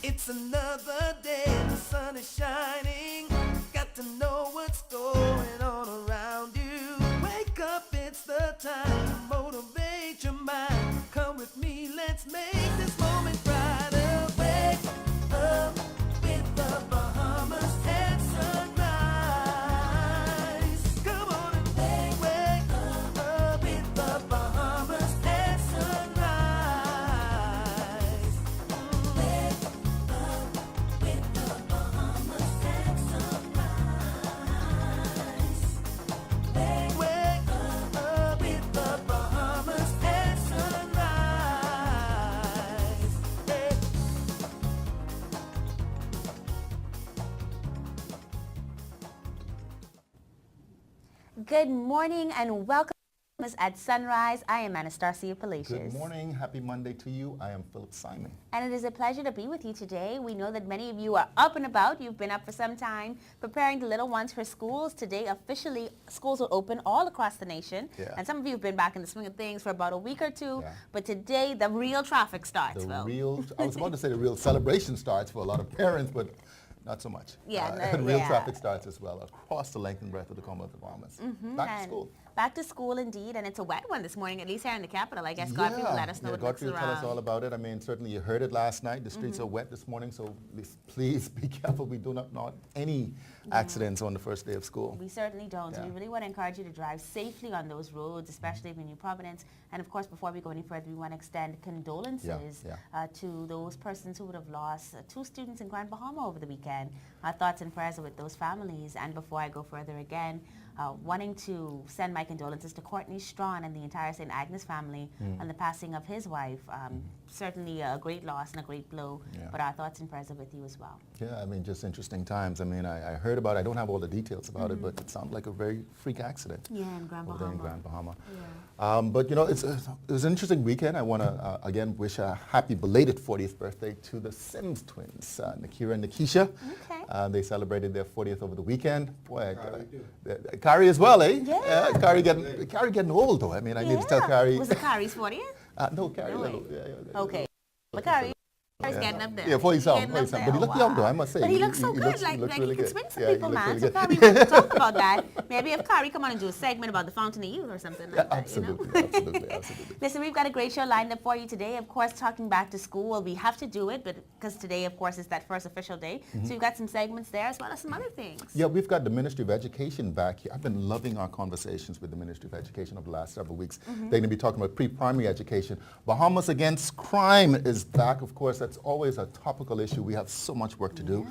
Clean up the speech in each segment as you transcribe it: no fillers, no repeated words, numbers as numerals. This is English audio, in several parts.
It's another day, the sun is shining. Got to know what's going on around you. Wake up, it's the time to motivate your mind. Come with me, let's make this moment brighter. Wake up with the Bahamas at sunrise. Come on and wake up with the Bahamas at sunrise. Wake up with the Bahamas at sunrise. Wake up with the Bahamas at sunrise. Hey. Good morning and welcome to Bahamas at Sunrise. I am Anastasia Palacios. Good morning. Happy Monday to you. I am Philip Simon. And it is a pleasure to be with you today. We know that many of you are up and about. You've been up for some time preparing the little ones for schools. Today, officially, schools will open all across the nation. Yeah. And some of you have been back in the swing of things for about a week or two. Yeah. But today, the real traffic starts, I Phil. was about to say the real celebration starts for a lot of parents, but not so much. Yeah, real yeah. traffic starts as well across the length and breadth of the Commonwealth of Bahamas. Back to And school. Back to school, indeed. And it's a wet one this morning, at least here in the capital. I guess Godfrey will let us know what looks Godfrey will tell us all around. about it. I mean, certainly you heard it last night. The streets are wet this morning, so please be careful. We do not want any accidents on the first day of school. We certainly don't. Yeah. We really want to encourage you to drive safely on those roads, especially in New Providence. And of course, before we go any further, we want to extend condolences Yeah. To those persons who would have lost two students in Grand Bahama over the weekend. Our thoughts and prayers are with those families. And before I go further again, wanting to send my condolences to Courtney Strawn and the entire St. Agnes family on the passing of his wife. Certainly a great loss and a great blow, Yeah. but our thoughts and prayers are with you as well. Yeah, I mean, just interesting times. I mean, I heard about it. I don't have all the details about it, but it sounded like a very freak accident. Yeah, in Grand over there in Bahama. Grand Bahama. Yeah. But, you know, it was an interesting weekend. I want to, again, wish a happy belated 40th birthday to the Sims twins, Nakira and Nakisha. Okay. They celebrated their 40th over the weekend. Boy, Kari as well, eh? Yeah. Kari getting old, though. I mean, I need to tell Kari. Was it Kari's 40th? No, Kari. No way. Yeah. Okay. But Kari's getting up there. Yeah, 40-something. Getting up there. But he looked young, though, I must say. But he looks so he good. looks- Like he looks he really can good. swing some Yeah, he people, looks man. really So good. Kari, we have to talk about that. Maybe if Kari come on and do a segment about the Fountain of Youth or something like that, Absolutely, you know? absolutely. Listen, we've got a great show lined up for you today. Of course, talking back to school, we have to do it, but because today, of course, is that first official day. So we've got some segments there as well as some other things. Yeah, we've got the Ministry of Education back here. I've been loving our conversations with the Ministry of Education over the last several weeks. They're going to be talking about pre-primary education. Bahamas Against Crime is back. Of course, that's always a topical issue. We have so much work to do.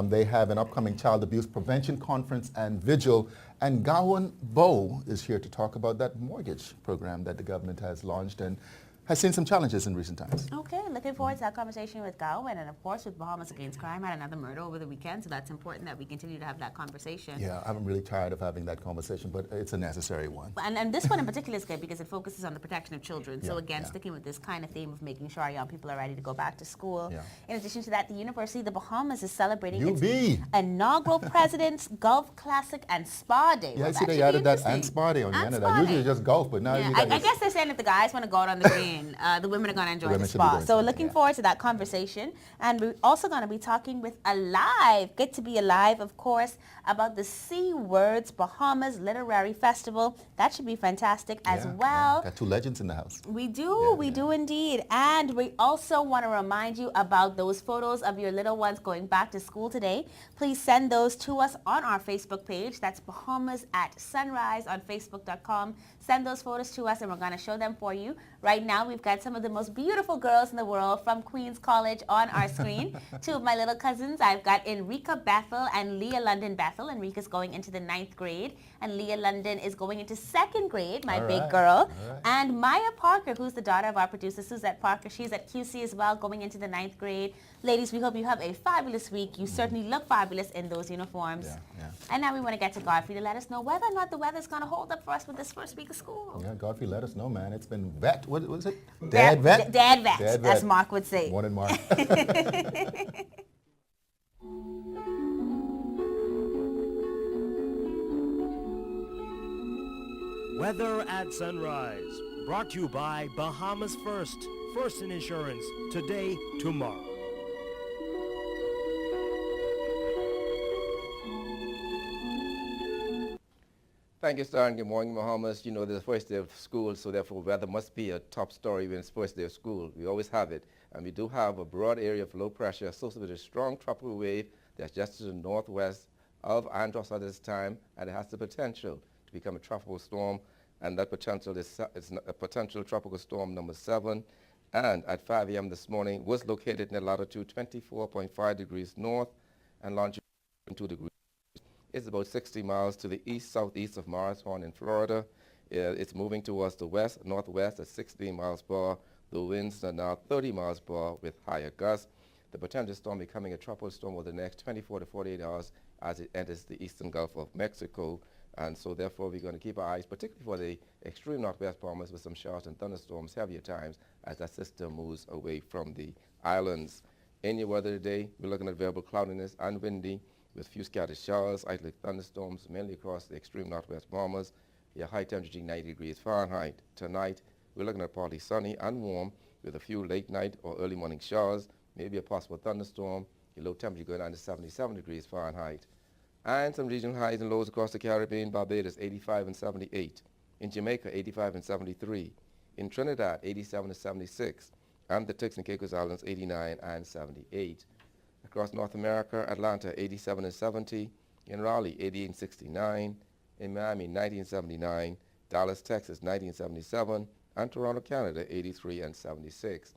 They have an upcoming child abuse prevention conference and vigil. And Gowan Bow is here to talk about that mortgage program that the government has launched and has seen some challenges in recent times. Okay, looking forward to that conversation with Gowan, and of course with Bahamas Against Crime had another murder over the weekend, so that's important that we continue to have that conversation. Yeah, I'm really tired of having that conversation, but it's a necessary one. And this one in particular is good because it focuses on the protection of children. So Yeah, again, yeah. sticking with this kind of theme of making sure our young people are ready to go back to school. Yeah. In addition to that, the University of the Bahamas is celebrating its UB. inaugural President's Golf Classic and Spa Day. Yeah, Well, I see that they should be added that and interesting. spa day on the And end of spa that. Usually day. it's just golf, but now Yeah, you got I guess they're saying if the guys want to go out on the green, the women are going to enjoy the women should be spa. doing So something, looking yeah. forward to that conversation. And we're also going to be talking with Alive, Get to Be Alive, of course, about the C Words Bahamas Literary Festival. That should be fantastic as Yeah, well. yeah. Got two legends in the house. We do, Yeah, we yeah. do indeed. And we also want to remind you about those photos of your little ones going back to school today. Please send those to us on our Facebook page. That's Bahamas at Sunrise on Facebook.com. Send those photos to us and we're going to show them for you. Right now, we've got some of the most beautiful girls in the world from Queens College on our screen. Two of my little cousins, I've got Enrica Bethel and Leah London Bethel. Enrica's going into the 9th grade and Leah London is going into 2nd grade, my All big right, girl. all right. And Maya Parker, who's the daughter of our producer, Suzette Parker. She's at QC as well, going into the 9th grade. Ladies, we hope you have a fabulous week. You certainly look fabulous in those uniforms. Yeah, yeah. And now we want to get to Godfrey to let us know whether or not the weather's going to hold up for us with this first week of school. Yeah, Godfrey, let us know, man. It's been vet. What was it? Dad vet? Dad vet, Dad as vet. Mark would say. Morning, Mark. Weather at Sunrise, brought to you by Bahamas First. First in insurance, today, tomorrow. Thank you, Star, and good morning, Bahamas. You know, this is the first day of school, so therefore weather must be a top story when it's first day of school. We always have it. And we do have a broad area of low pressure associated with a strong tropical wave that's just to the northwest of Andros at this time, and it has the potential to become a tropical storm, and that potential is a potential tropical storm number 7. And at 5 a.m. this morning was located in a latitude 24.5 degrees north and longitude 2 degrees. It's about 60 miles to the east-southeast of Marathon in Florida. It's moving towards the west-northwest at 16 miles per hour. The winds are now 30 miles per hour with higher gusts. The potential storm becoming a tropical storm over the next 24 to 48 hours as it enters the eastern Gulf of Mexico. And so therefore we're going to keep our eyes, particularly for the extreme northwest Bahamas with some showers and thunderstorms, heavier times, as that system moves away from the islands. In your weather today, we're looking at variable cloudiness and windy, with few scattered showers, isolated thunderstorms, mainly across the extreme northwest Bahamas. Your high temperature 90 degrees Fahrenheit. Tonight, we're looking at partly sunny and warm with a few late night or early morning showers, maybe a possible thunderstorm. Your low temperature going down to 77 degrees Fahrenheit. And some regional highs and lows across the Caribbean. Barbados 85 and 78. In Jamaica 85 and 73. In Trinidad 87 and 76. And the Turks and Caicos Islands 89 and 78. Across North America, Atlanta 87 and 70, in Raleigh 88 and 69, in Miami 1979, Dallas, Texas 1977, and Toronto, Canada 83 and 76.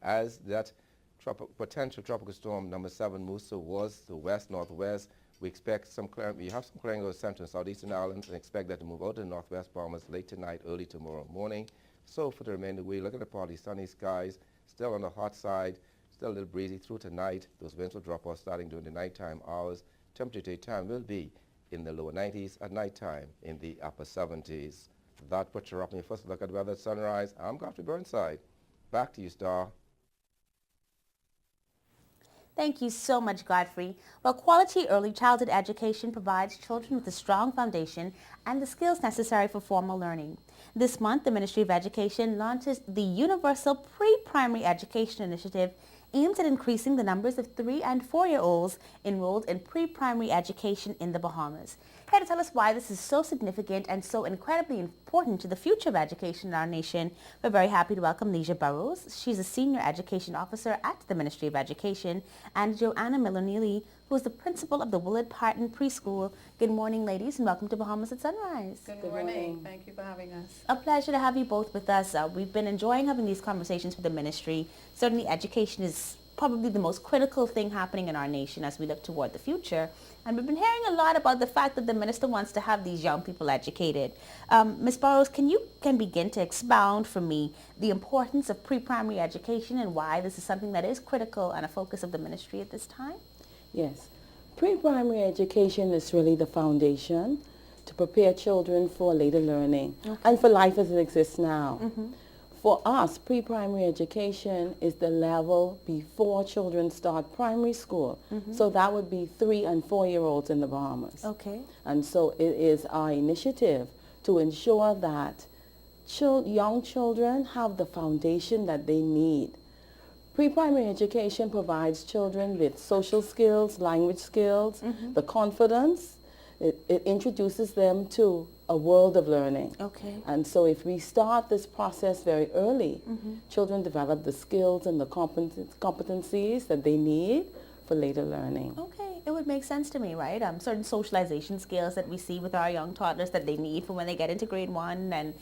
As that potential tropical storm number 7 moves towards the west-northwest, we have some clearing over central and southeastern islands and expect that to move out to the northwest Bahamas late tonight, early tomorrow morning. So for the remainder of the week, look at the partly sunny skies, still on the hot side, still a little breezy through tonight. Those winds will drop off starting during the nighttime hours. Temperature daytime will be in the lower 90s, at nighttime in the upper 70s. That puts you up in your first look at weather at sunrise. I'm Godfrey Burnside. Back to you, Star. Thank you so much, Godfrey. Well, quality early childhood education provides children with a strong foundation and the skills necessary for formal learning. This month, the Ministry of Education launches the Universal Pre-Primary Education Initiative, aims at increasing the numbers of 3- and 4-year-olds enrolled in pre-primary education in the Bahamas. Here to tell us why this is so significant and so incredibly important to the future of education in our nation, we're very happy to welcome Leisha Burrows. She's a Senior Education Officer at the Ministry of Education, and Joanna Miller-Neely, who is the principal of the Willard Parton Preschool. Good morning, ladies, and welcome to Bahamas at Sunrise. Good morning. Thank you for having us. A pleasure to have you both with us. We've been enjoying having these conversations with the ministry. Certainly education is probably the most critical thing happening in our nation as we look toward the future. And we've been hearing a lot about the fact that the minister wants to have these young people educated. Ms. Burrows, can begin to expound for me the importance of pre-primary education and why this is something that is critical and a focus of the ministry at this time? Yes. Pre-primary education is really the foundation to prepare children for later learning and for life as it exists now. For us, pre-primary education is the level before children start primary school. So that would be 3- and 4-year-olds in the Bahamas. Okay. And so it is our initiative to ensure that young children have the foundation that they need. Pre-primary education provides children with social skills, language skills, the confidence. It introduces them to a world of learning. Okay. And so if we start this process very early, children develop the skills and the competencies that they need for later learning. Okay. It would make sense to me, right? Certain socialization skills that we see with our young toddlers that they need for when they get into grade 1, and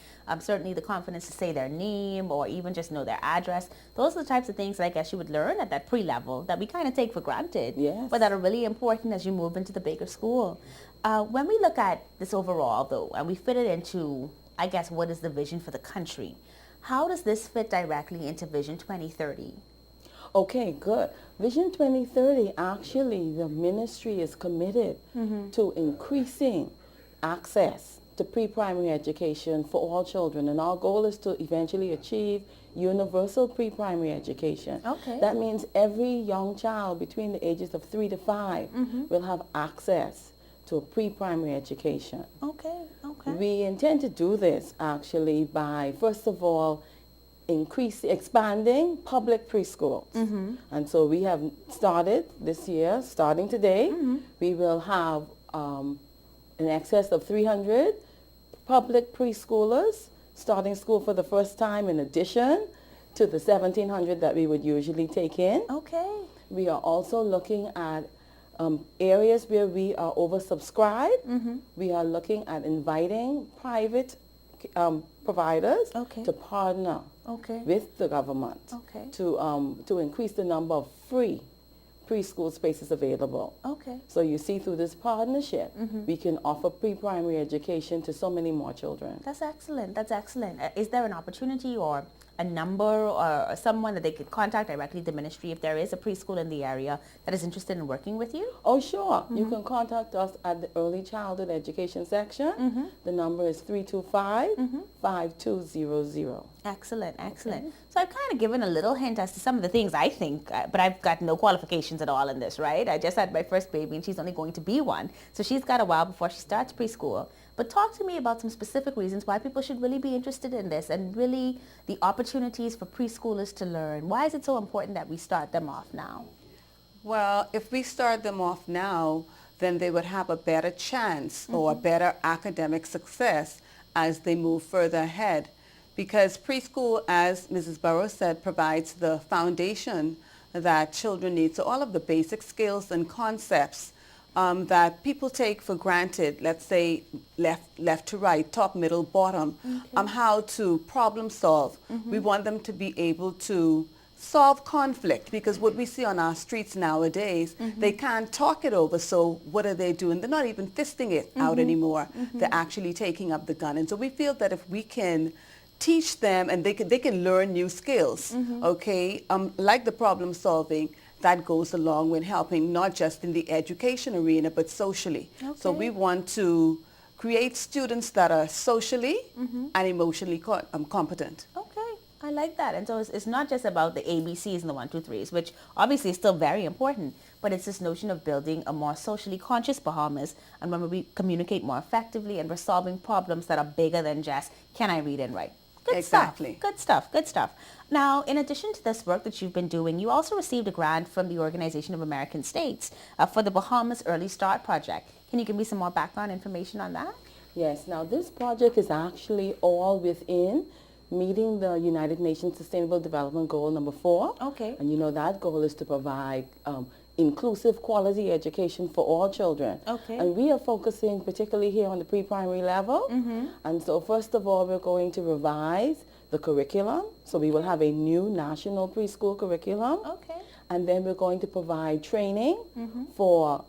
certainly the confidence to say their name or even just know their address. Those are the types of things that I guess you would learn at that pre-level that we kind of take for granted, but that are really important as you move into the bigger school. When we look at this overall, though, and we fit it into, I guess, what is the vision for the country, how does this fit directly into Vision 2030? Okay, good. Vision 2030, actually, the ministry is committed to increasing access to pre-primary education for all children. And our goal is to eventually achieve universal pre-primary education. Okay. That means every young child between the ages of 3 to 5 will have access to a pre-primary education. Okay, okay. We intend to do this actually by, first of all, expanding public preschools. And so we have started this year, starting today, we will have in excess of 300 public preschoolers starting school for the first time in addition to the 1,700 that we would usually take in. Okay. We are also looking at areas where we are oversubscribed. We are looking at inviting private providers Okay. to partner Okay. with the government Okay. to increase the number of free preschool spaces available. Okay. So you see, through this partnership, we can offer pre-primary education to so many more children. That's excellent. That's excellent. Is there an opportunity or a number or someone that they could contact directly the ministry if there is a preschool in the area that is interested in working with you? Oh, sure. You can contact us at the Early Childhood Education section. The number is 325-5200. Excellent, excellent. So I've kind of given a little hint as to some of the things I think, but I've got no qualifications at all in this, right? I just had my first baby and she's only going to be one. So she's got a while before she starts preschool. But talk to me about some specific reasons why people should really be interested in this and really the opportunities for preschoolers to learn. Why is it so important that we start them off now? Well, if we start them off now, then they would have a better chance or a better academic success as they move further ahead. Because preschool, as Mrs. Burrows said, provides the foundation that children need. So all of the basic skills and concepts that people take for granted, let's say left to right, top, middle, bottom, how to problem solve. We want them to be able to solve conflict, because what we see on our streets nowadays, they can't talk it over, so what are they doing? They're not even fisting it out anymore. They're actually taking up the gun. And so we feel that if we can teach them, and they can learn new skills, okay, like the problem solving, that goes along with helping not just in the education arena, but socially. So we want to create students that are socially and emotionally competent. Okay, I like that. And so it's not just about the ABCs and the 1, 2, 3s, which obviously is still very important, but it's this notion of building a more socially conscious Bahamas, and when we communicate more effectively and we're solving problems that are bigger than just, can I read and write? Good Exactly. stuff. Good stuff. Good stuff. Now, in addition to this work that you've been doing, you also received a grant from the Organization of American States for the Bahamas Early Start Project. Can you give me some more background information on that? Yes, now this project is actually all within meeting the United Nations Sustainable Development Goal number 4. Okay. And you know that goal is to provide inclusive quality education for all children. Okay. And we are focusing particularly here on the pre-primary level. And so first of all, we're going to revise the curriculum. So we will have a new national preschool curriculum. Okay. And then we're going to provide training for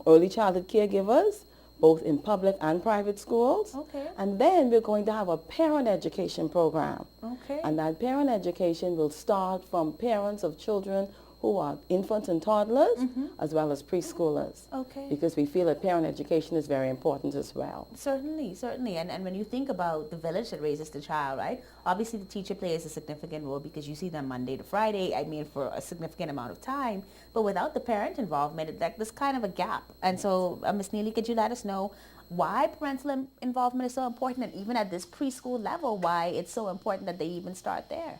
early childhood caregivers, both in public and private schools. Okay. And then we're going to have a parent education program. Okay. And that parent education will start from parents of children who are infants and toddlers, as well as preschoolers. Okay. Because we feel that parent education is very important as well. Certainly, certainly. And when you think about the village that raises the child, right? Obviously the teacher plays a significant role because you see them Monday to Friday, I mean, for a significant amount of time. But without the parent involvement, there's kind of a gap. And so, Ms. Neely, could you let us know why parental involvement is so important, and even at this preschool level, why it's so important that they even start there?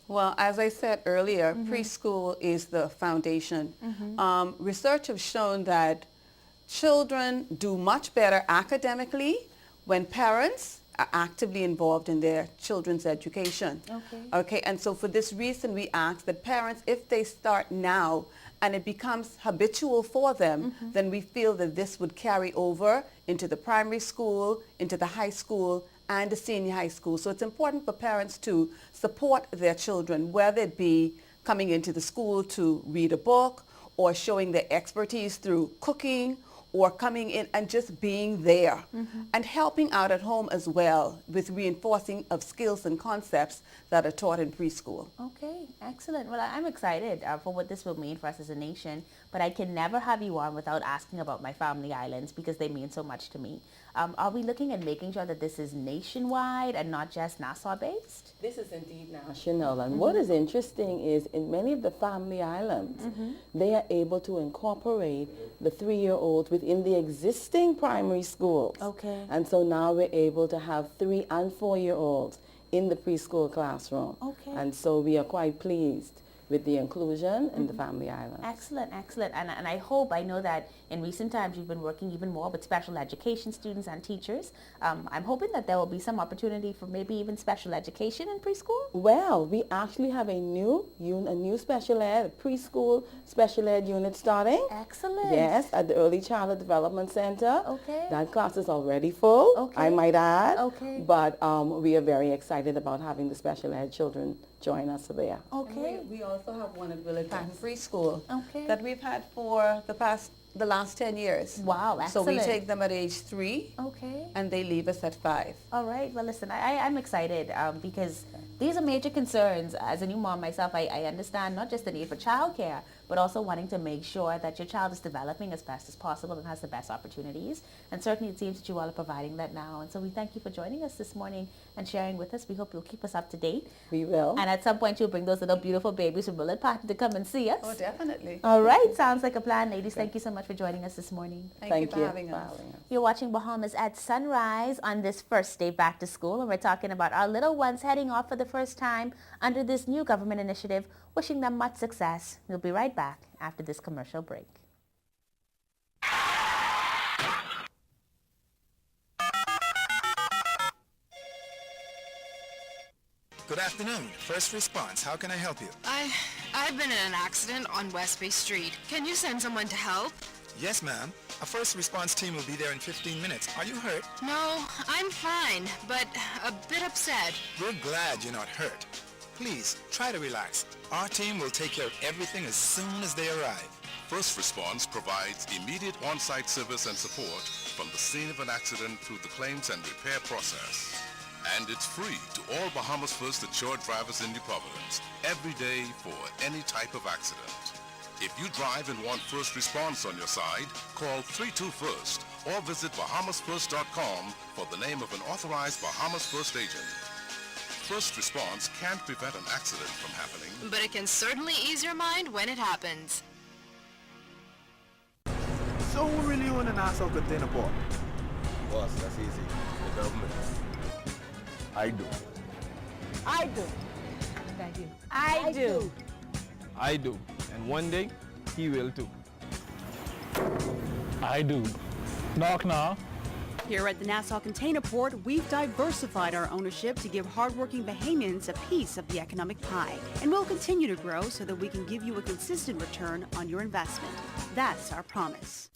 Well, as I said earlier, preschool is the foundation. Research has shown that children do much better academically when parents are actively involved in their children's education. Okay, and so for this reason, we ask that parents, if they start now and it becomes habitual for them, then we feel that this would carry over into the primary school, into the high school, and the senior high school. So it's important for parents to support their children, whether it be coming into the school to read a book, or showing their expertise through cooking, or coming in and just being there, and helping out at home as well with reinforcing of skills and concepts that are taught in preschool. Okay, excellent. Well, I'm excited for what this will mean for us as a nation, but I can never have you on without asking about my family islands because they mean so much to me. Are we looking at making sure that this is nationwide and not just Nassau-based? This is indeed national, and what is interesting is in many of the family islands, they are able to incorporate the 3-year-olds within the existing primary schools. Okay. And so now we're able to have 3- and 4-year-olds in the preschool classroom. Okay. And so we are quite pleased with the inclusion in the Family Islands. Excellent, excellent. And I know that in recent times you've been working even more with special education students and teachers. I'm hoping that there will be some opportunity for maybe even special education in preschool. Well, we actually have a new special ed, preschool special ed unit starting. Excellent. Yes, at the Early Childhood Development Center. Okay. That class is already full, Okay. I might add. Okay. But we are very excited about having the special ed children join us there. Okay. We also have one at Willard Patton Preschool Okay. that we've had for the last 10 years. Wow, So we excellent. take them at age 3 Okay. and they leave us at 5. All right. Well, listen, I'm excited because these are major concerns. As a new mom myself, I understand not just the need for childcare, but also wanting to make sure that your child is developing as best as possible and has the best opportunities. And certainly it seems that you all are providing that now. And so we thank you for joining us this morning and sharing with us. We hope you'll keep us up to date. We will. And at some point you'll bring those little beautiful babies from Willard Patton to come and see us. Oh, definitely. All right. Sounds like a plan, ladies. Thank you so much for joining us this morning. Thank you for having us. You're watching Bahamas at Sunrise on this first day back to school, and we're talking about our little ones heading off for the first time under this new government initiative, wishing them much success. We'll be right back after this commercial break. Good afternoon. First response. How can I help you? I've been in an accident on West Bay Street. Can you send someone to help? Yes, ma'am. A first response team will be there in 15 minutes. Are you hurt? No, I'm fine, but a bit upset. We're glad you're not hurt. Please, try to relax. Our team will take care of everything as soon as they arrive. First Response provides immediate on-site service and support from the scene of an accident through the claims and repair process. And it's free to all Bahamas First insured drivers in New Providence, every day for any type of accident. If you drive and want First Response on your side, call 32-FIRST or visit bahamasfirst.com for the name of an authorized Bahamas First agent. First Response can't prevent an accident from happening, But it can certainly ease your mind when it happens. So who really own a Nassau container port? Boss, that's easy. The government. I do. I do. Thank you. I do. I do. And one day, he will too. I do. Knock knock. Here at the Nassau Container Port, we've diversified our ownership to give hardworking Bahamians a piece of the economic pie. And we'll continue to grow so that we can give you a consistent return on your investment. That's our promise.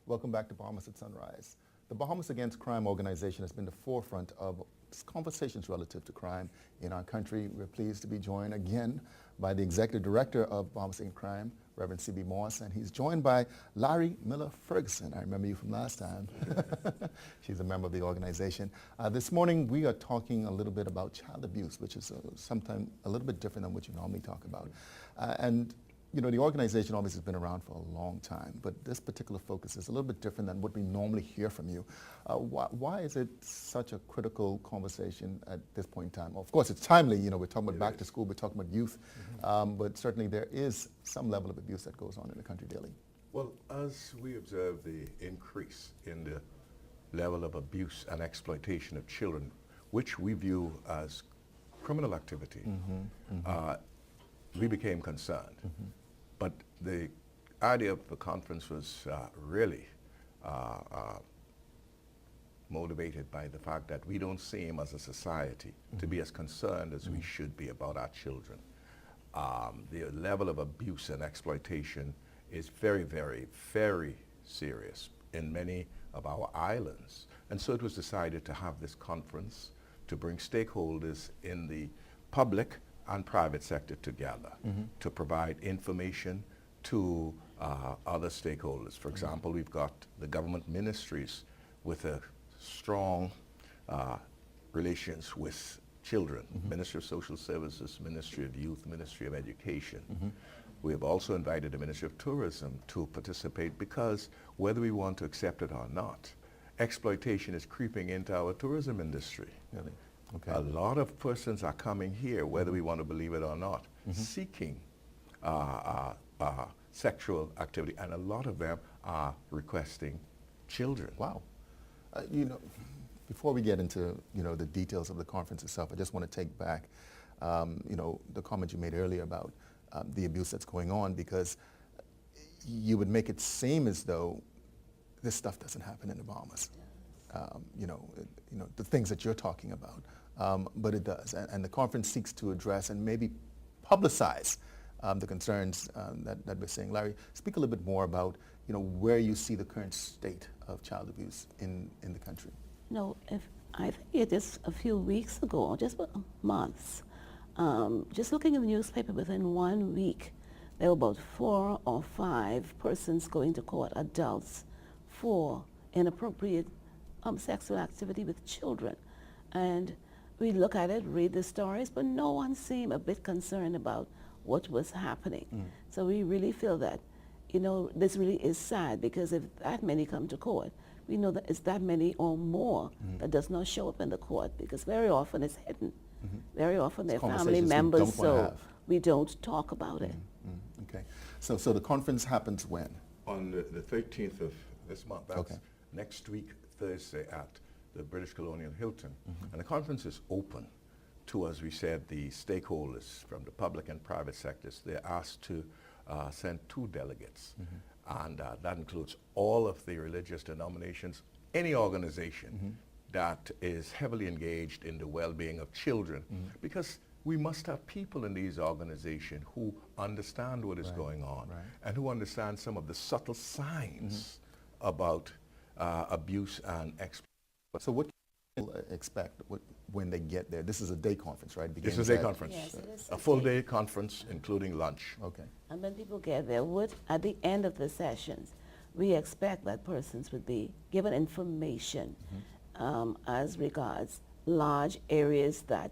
Welcome back to Bahamas at Sunrise. The Bahamas Against Crime organization has been the forefront of conversations relative to crime in our country. We're pleased to be joined again by the executive director of Bahamas Against Crime, Reverend C.B. Moss, and he's joined by Larry Miller Ferguson. I remember you from last time. She's a member of the organization. This morning we are talking a little bit about child abuse, which is sometimes a little bit different than what you normally talk about. And you know, the organization obviously has been around for a long time, but this particular focus is a little bit different than what we normally hear from you. Why is it such a critical conversation at this point in time? Of course, it's timely. You know, we're talking about back to school, we're talking about youth, but certainly there is some level of abuse that goes on in the country daily. Well, as we observe the increase in the level of abuse and exploitation of children, which we view as criminal activity, we became concerned. But the idea of the conference was really motivated by the fact that we don't seem as a society to be as concerned as we should be about our children. The level of abuse and exploitation is very, very, very serious in many of our islands. And so it was decided to have this conference to bring stakeholders in the public and private sector together to provide information to other stakeholders. For example, we've got the government ministries with a strong relations with children, Ministry of Social Services, Ministry of Youth, Ministry of Education. We have also invited the Ministry of Tourism to participate because whether we want to accept it or not, exploitation is creeping into our tourism industry. Really? Okay. A lot of persons are coming here, whether we want to believe it or not, seeking sexual activity, and a lot of them are requesting children. Wow. You know, before we get into, you know, the details of the conference itself, I just want to take back, you know, the comment you made earlier about the abuse that's going on, because you would make it seem as though this stuff doesn't happen in the Bahamas. You know, the things that you're talking about, but it does. And the conference seeks to address and maybe publicize the concerns that we're seeing. Larry, speak a little bit more about, you know, where you see the current state of child abuse in the country. No, I think it is a few weeks ago, just months, just looking in the newspaper, within 1 week, there were about 4 or 5 persons going to court, adults, for inappropriate sexual activity with children. And we look at it, read the stories, but no one seemed a bit concerned about what was happening. So we really feel that, you know, this really is sad, because if that many come to court, we know that it's that many or more that does not show up in the court, because very often it's hidden. Very often they're family members, so we don't talk about it. Okay. So the conference happens when? On the 13th of this month. That's next week, Thursday, at the British Colonial Hilton. And the conference is open to, as we said, the stakeholders from the public and private sectors. They're asked to send 2 delegates. And that includes all of the religious denominations, any organization that is heavily engaged in the well-being of children, because we must have people in these organizations who understand what is going on and who understand some of the subtle signs about abuse and exploitation. So what can people expect when they get there? This is a day conference, right? This is a day conference. Yes, it is a full day conference, including lunch. Okay. And when people get there, at the end of the sessions, we expect that persons would be given information as regards large areas that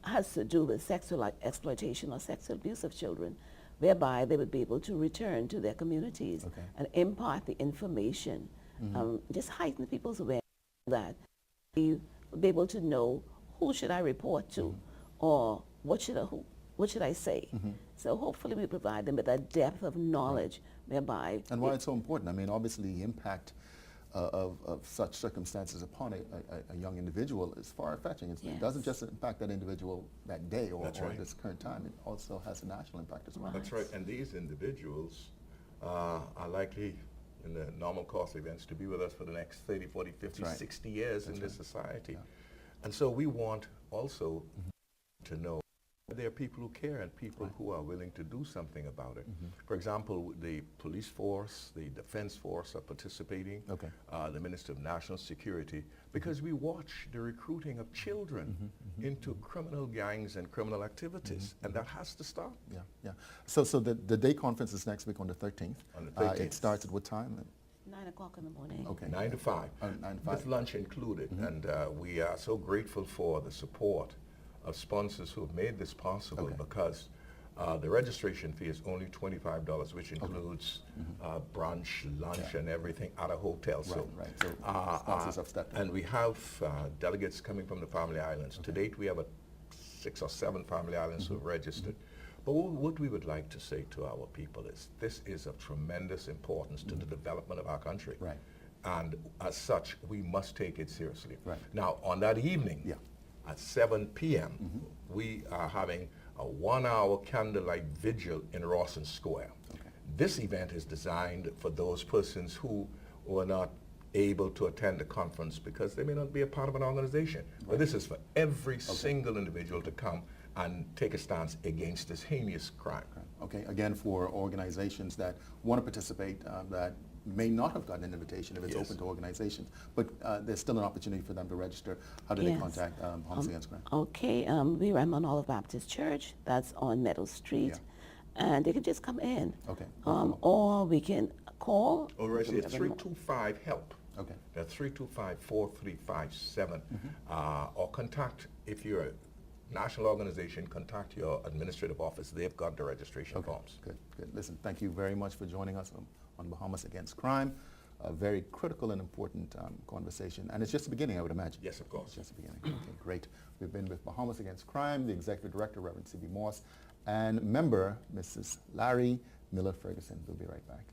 has to do with sexual exploitation or sexual abuse of children, whereby they would be able to return to their communities and impart the information, just heighten people's awareness that they would be able to know who should I report to, or what should I say. So hopefully we provide them with a depth of knowledge whereby... And why it's so important, I mean, obviously the impact of such circumstances upon a young individual is far-fetching. It doesn't just impact that individual that day or this current time. It also has a national impact as well. That's right. And these individuals are likely, in the normal course of events, to be with us for the next 30, 40, 50, 60 years in this society. And so we want also to know there are people who care and people who are willing to do something about it. For example, the police force, the defense force are participating, the Minister of National Security, because we watch the recruiting of children into criminal gangs and criminal activities, and that has to stop. So the day conference is next week on the 13th. On the 13th. It starts at what time? 9 o'clock in the morning. 9 to 5. 9 to 5. With lunch included. And we are so grateful for the support of sponsors who have made this possible, because the registration fee is only $25, which includes brunch, lunch, and everything at a hotel. So sponsors have stepped in. And we have delegates coming from the Family Islands. To date, we have 6 or 7 Family Islands who have registered. But what we would like to say to our people is, this is of tremendous importance to the development of our country. And as such, we must take it seriously. Now, on that evening, at 7 p.m., we are having a 1-hour candlelight vigil in Rawson Square. This event is designed for those persons who were not able to attend the conference because they may not be a part of an organization. But this is for every single individual to come and take a stance against this heinous crime. Again, for organizations that want to participate, that may not have gotten an invitation if it's open to organizations, but there's still an opportunity for them to register. How do they contact Bahamas Against Crime? We run on Olive Baptist Church. That's on Meadow Street. And they can just come in. Or we can call. Or it's 325-HELP. That's 325-4357. Or contact, if you're a national organization, contact your administrative office. They've got the registration forms. Good. Listen, thank you very much for joining us on Bahamas Against Crime. A very critical and important conversation. And it's just the beginning, I would imagine. Yes, of course. It's just the beginning. Great. We've been with Bahamas Against Crime, the Executive Director, Reverend C.B. Moss, and member, Mrs. Larry Miller Ferguson. We'll be right back.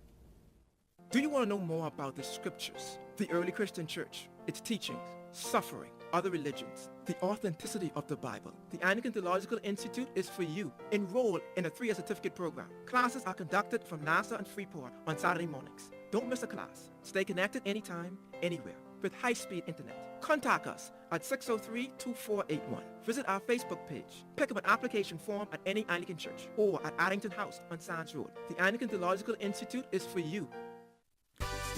Do you want to know more about the scriptures, the early Christian church, its teachings, suffering, other religions, the authenticity of the Bible? The Anglican Theological Institute is for you. Enroll in a 3-year certificate program. Classes are conducted from NASA and Freeport on Saturday mornings. Don't miss a class. Stay connected anytime, anywhere, with high-speed internet. Contact us at 603-2481. Visit our Facebook page. Pick up an application form at any Anglican church or at Addington House on Sands Road. The Anglican Theological Institute is for you.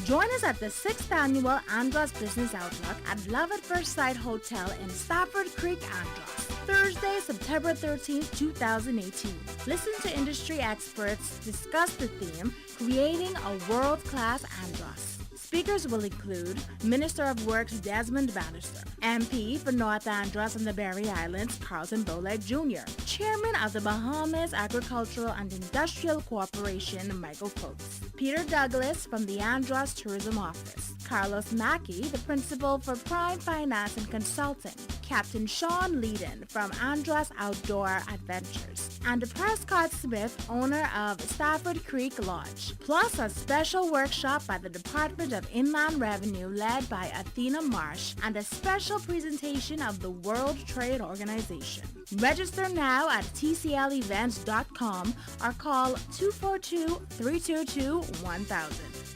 Join us at the 6th Annual Andros Business Outlook at Love at First Sight Hotel in Stafford Creek, Andros. Thursday, September 13th, 2018. Listen to industry experts discuss the theme, Creating a World-Class Andros. Speakers will include Minister of Works Desmond Bannister, MP for North Andros and the Berry Islands Carlton Bowleg Jr., Chairman of the Bahamas Agricultural and Industrial Corporation Michael Coates, Peter Douglas from the Andros Tourism Office, Carlos Mackey, the Principal for Prime Finance and Consulting, Captain Sean Leedon from Andros Outdoor Adventures, and Prescott Smith, owner of Stafford Creek Lodge, plus a special workshop by the Department of Inland Revenue led by Athena Marsh and a special presentation of the World Trade Organization. Register now at tclevents.com or call 242-322-1000.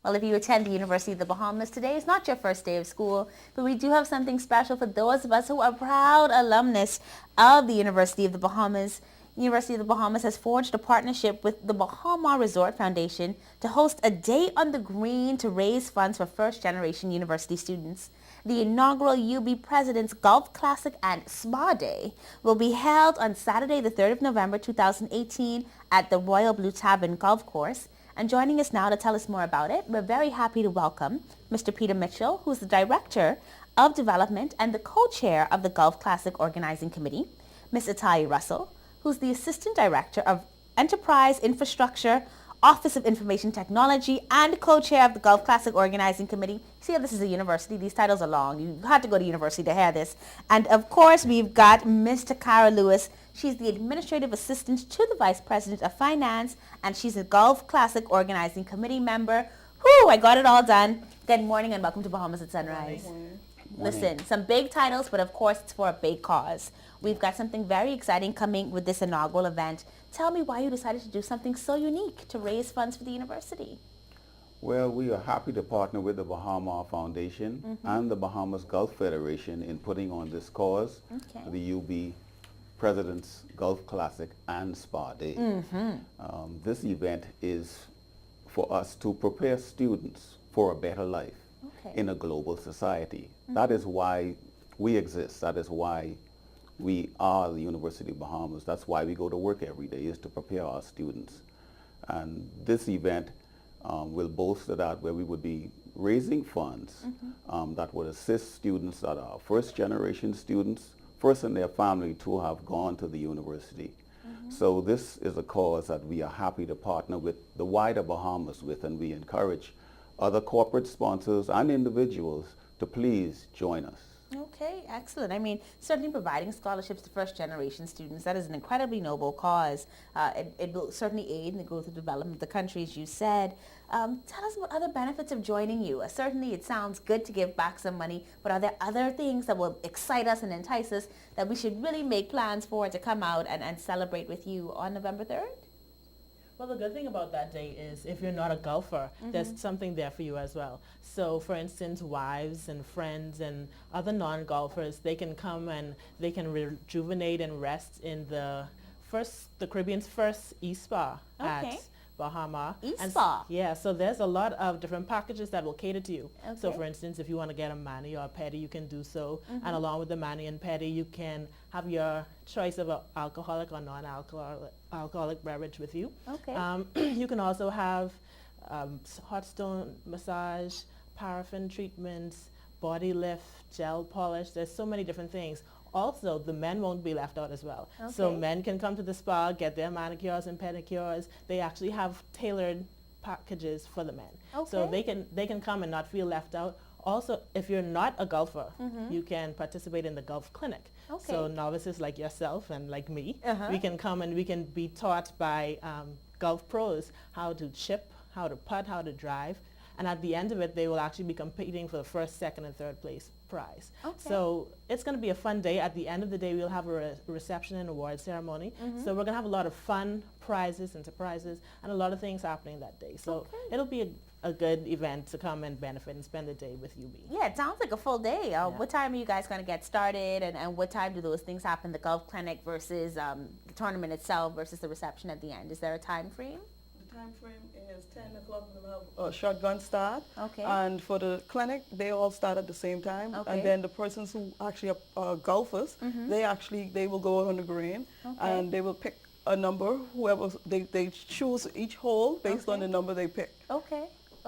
Well, if you attend the University of the Bahamas today, it's not your first day of school, but we do have something special for those of us who are proud alumnus of the University of the Bahamas. University of the Bahamas has forged a partnership with the Bahama Resort Foundation to host a Day on the Green to raise funds for first-generation university students. The inaugural UB President's Golf Classic and Spa Day will be held on Saturday, the 3rd of November, 2018 at the Royal Blue Tavern Golf Course. And joining us now to tell us more about it, we're very happy to welcome Mr. Peter Mitchell, who's the Director of Development and the co-chair of the Gulf Classic Organizing Committee, Ms. Atai Russell, who's the Assistant Director of Enterprise Infrastructure, Office of Information Technology, and co-chair of the Gulf Classic Organizing Committee. See how this is a university? These titles are long. You had to go to university to hear this. And of course, we've got Mr. Cara Lewis. She's the Administrative Assistant to the Vice President of Finance, and she's a Gulf Classic Organizing Committee member. Whew, I got it all done. Good morning and welcome to Bahamas at Sunrise. Morning. Listen, some big titles, but of course it's for a big cause. We've got something very exciting coming with this inaugural event. Tell me why you decided to do something so unique to raise funds for the university. Well, we are happy to partner with the Bahama Foundation and the Bahamas Gulf Federation in putting on this cause, the UB President's Gulf Classic and Spa Day. This event is for us to prepare students for a better life in a global society. That is why we exist. That is why we are the University of Bahamas. That's why we go to work every day, is to prepare our students. And this event will bolster that, where we would be raising funds that would assist students that are first-generation students, first in their family to have gone to the university. So this is a cause that we are happy to partner with the wider Bahamas with, and we encourage other corporate sponsors and individuals to please join us. Okay, excellent. I mean, certainly providing scholarships to first-generation students, that is an incredibly noble cause. It will certainly aid in the growth and development of the country, as you said. Tell us what other benefits of joining you. Certainly it sounds good to give back some money, but are there other things that will excite us and entice us that we should really make plans for to come out and celebrate with you on November 3rd? Well, the good thing about that day is if you're not a golfer, there's something there for you as well. So, for instance, wives and friends and other non-golfers, they can come and they can rejuvenate and rest in the Caribbean's first e-spa at Bahama. E-spa? Yeah, so there's a lot of different packages that will cater to you. So, for instance, if you want to get a mani or a pedi, you can do so. And along with the mani and pedi, you can have your choice of an alcoholic or non-alcoholic beverage with you. You can also have hot stone massage, paraffin treatments, body lift, gel polish. There's so many different things. Also, the men won't be left out as well. So men can come to the spa, get their manicures and pedicures. They actually have tailored packages for the men. Okay. So they can come and not feel left out. Also, if you're not a golfer, you can participate in the golf clinic. Okay. So novices like yourself and like me, Uh-huh. we can come and we can be taught by golf pros how to chip, how to putt, how to drive. And at the end of it, they will actually be competing for the first, second, and third place prize. Okay. So it's going to be a fun day. At the end of the day, we'll have a reception and award ceremony. So we're going to have a lot of fun prizes and surprises and a lot of things happening that day. So it'll be a good event to come and benefit and spend the day with UB. Yeah, it sounds like a full day. What time are you guys going to get started, and what time do those things happen, the golf clinic versus the tournament itself versus the reception at the end? Is there a time frame? The time frame is 10 o'clock. We'll have a shotgun start. Okay. And for the clinic, they all start at the same time. Okay. And then the persons who actually are golfers, they will go out on the green, and they will pick a number, whoever, they choose each hole based on the number they pick. Okay.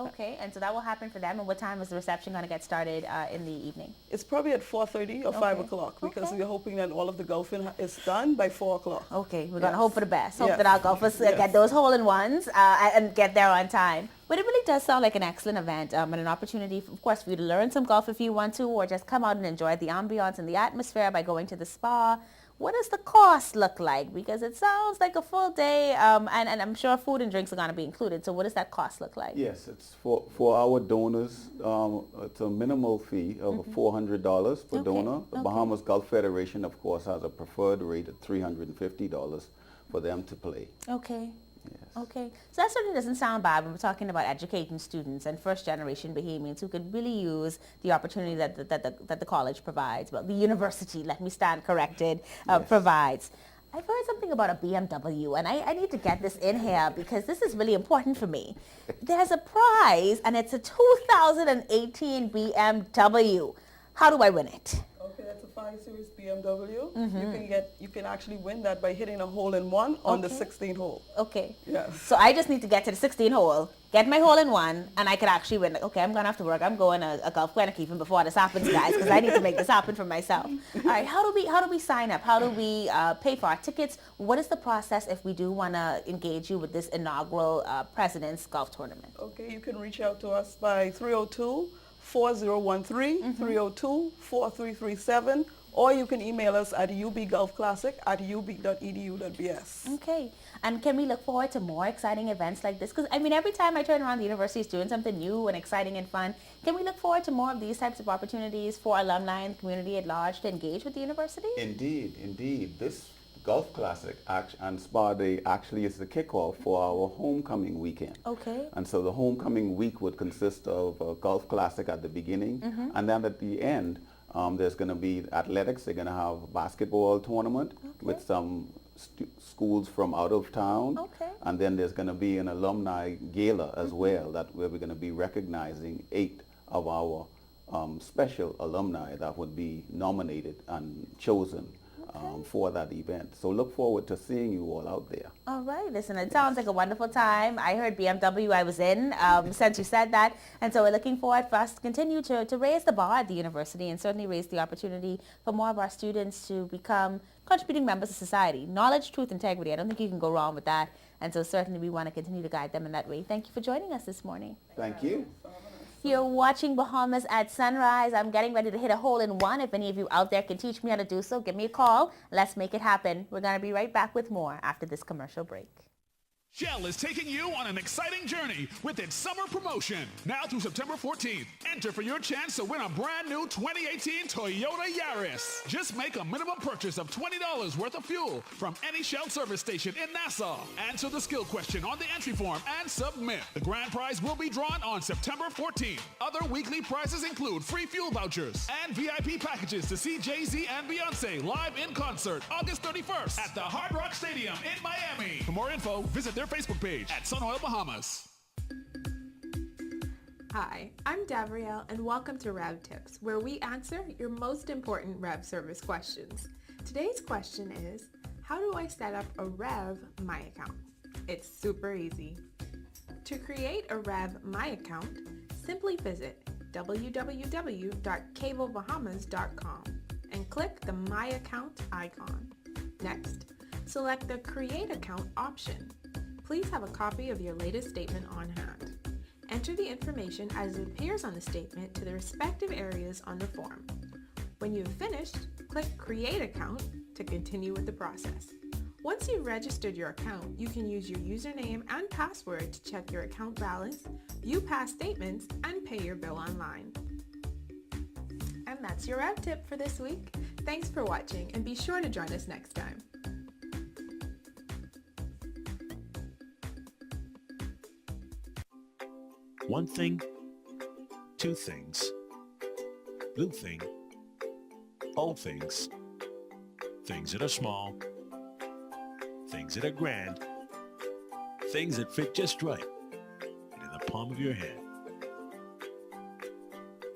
Okay, and so that will happen for them. And what time is the reception going to get started in the evening? It's probably at 4:30 or 5 o'clock, because we're hoping that all of the golfing is done by 4 o'clock. Okay, we're going to hope for the best. Hope that our golfers get those hole-in-ones and get there on time. But it really does sound like an excellent event and an opportunity, of course, for you to learn some golf if you want to, or just come out and enjoy the ambiance and the atmosphere by going to the spa. What does the cost look like? Because it sounds like a full day, and I'm sure food and drinks are going to be included. So what does that cost look like? Yes, it's for our donors. It's a minimal fee of $400 per donor. The Bahamas Golf Federation, of course, has a preferred rate of $350 for them to play. Okay. Yes. Okay. So that certainly doesn't sound bad when we're talking about educating students and first-generation Bahamians who could really use the opportunity that the college provides, well, the university, let me stand corrected, provides. I've heard something about a BMW, and I need to get this in here because this is really important for me. There's a prize, and it's a 2018 BMW. How do I win it? Okay, that's a 5 Series BMW. You can actually win that by hitting a hole-in-one on the 16th hole. Okay. Yes. So I just need to get to the 16th hole, get my hole-in-one, and I could actually win. Okay, I'm going to have to work. I'm going to a golf clinic even before this happens, guys, because I need to make this happen for myself. All right, how do we sign up? How do we pay for our tickets? What is the process if we do want to engage you with this inaugural President's Golf Tournament? Okay, you can reach out to us by 302-4013, 302-4337, or you can email us at ubgolfclassic@ub.edu.bs. Okay. And can we look forward to more exciting events like this? Because, I mean, every time I turn around, the university is doing something new and exciting and fun. Can we look forward to more of these types of opportunities for alumni and the community at large to engage with the university? Indeed, indeed. This Golf Classic and Spa Day actually is the kickoff for our homecoming weekend. Okay. And so the homecoming week would consist of a Golf Classic at the beginning, and then at the end, there's going to be athletics. They're going to have a basketball tournament with some schools from out of town. And then there's going to be an alumni gala as well, where we're going to be recognizing 8 of our special alumni that would be nominated and chosen for that event. So look forward to seeing you all out there. All right. Listen, it sounds like a wonderful time. I heard BMW I was in since you said that. And so we're looking forward for us to continue to raise the bar at the university and certainly raise the opportunity for more of our students to become contributing members of society. Knowledge, truth, integrity. I don't think you can go wrong with that. And so certainly we want to continue to guide them in that way. Thank you for joining us this morning. Thank you. You're watching Bahamas at Sunrise. I'm getting ready to hit a hole-in-one. If any of you out there can teach me how to do so, give me a call. Let's make it happen. We're going to be right back with more after this commercial break. Shell is taking you on an exciting journey with its summer promotion. Now through September 14th, enter for your chance to win a brand new 2018 Toyota Yaris. Just make a minimum purchase of $20 worth of fuel from any Shell service station in Nassau. Answer the skill question on the entry form and submit. The grand prize will be drawn on September 14th. Other weekly prizes include free fuel vouchers and VIP packages to see Jay-Z and Beyonce live in concert August 31st at the Hard Rock Stadium in Miami. For more info, visit their Facebook page at Sunoil Bahamas. Hi, I'm Davriel and welcome to Rev Tips, where we answer your most important Rev service questions. Today's question is, how do I set up a Rev My Account? It's super easy. To create a Rev My Account, simply visit www.cablebahamas.com and click the My Account icon. Next, select the Create Account option. please have a copy of your latest statement on hand. Enter the information as it appears on the statement to the respective areas on the form. When you've finished, click Create Account to continue with the process. Once you've registered your account, you can use your username and password to check your account balance, view past statements, and pay your bill online. And that's your Rev Tip for this week. Thanks for watching, and be sure to join us next time. One thing, two things, blue thing, old things, things that are small, things that are grand, things that fit just right, and in the palm of your hand.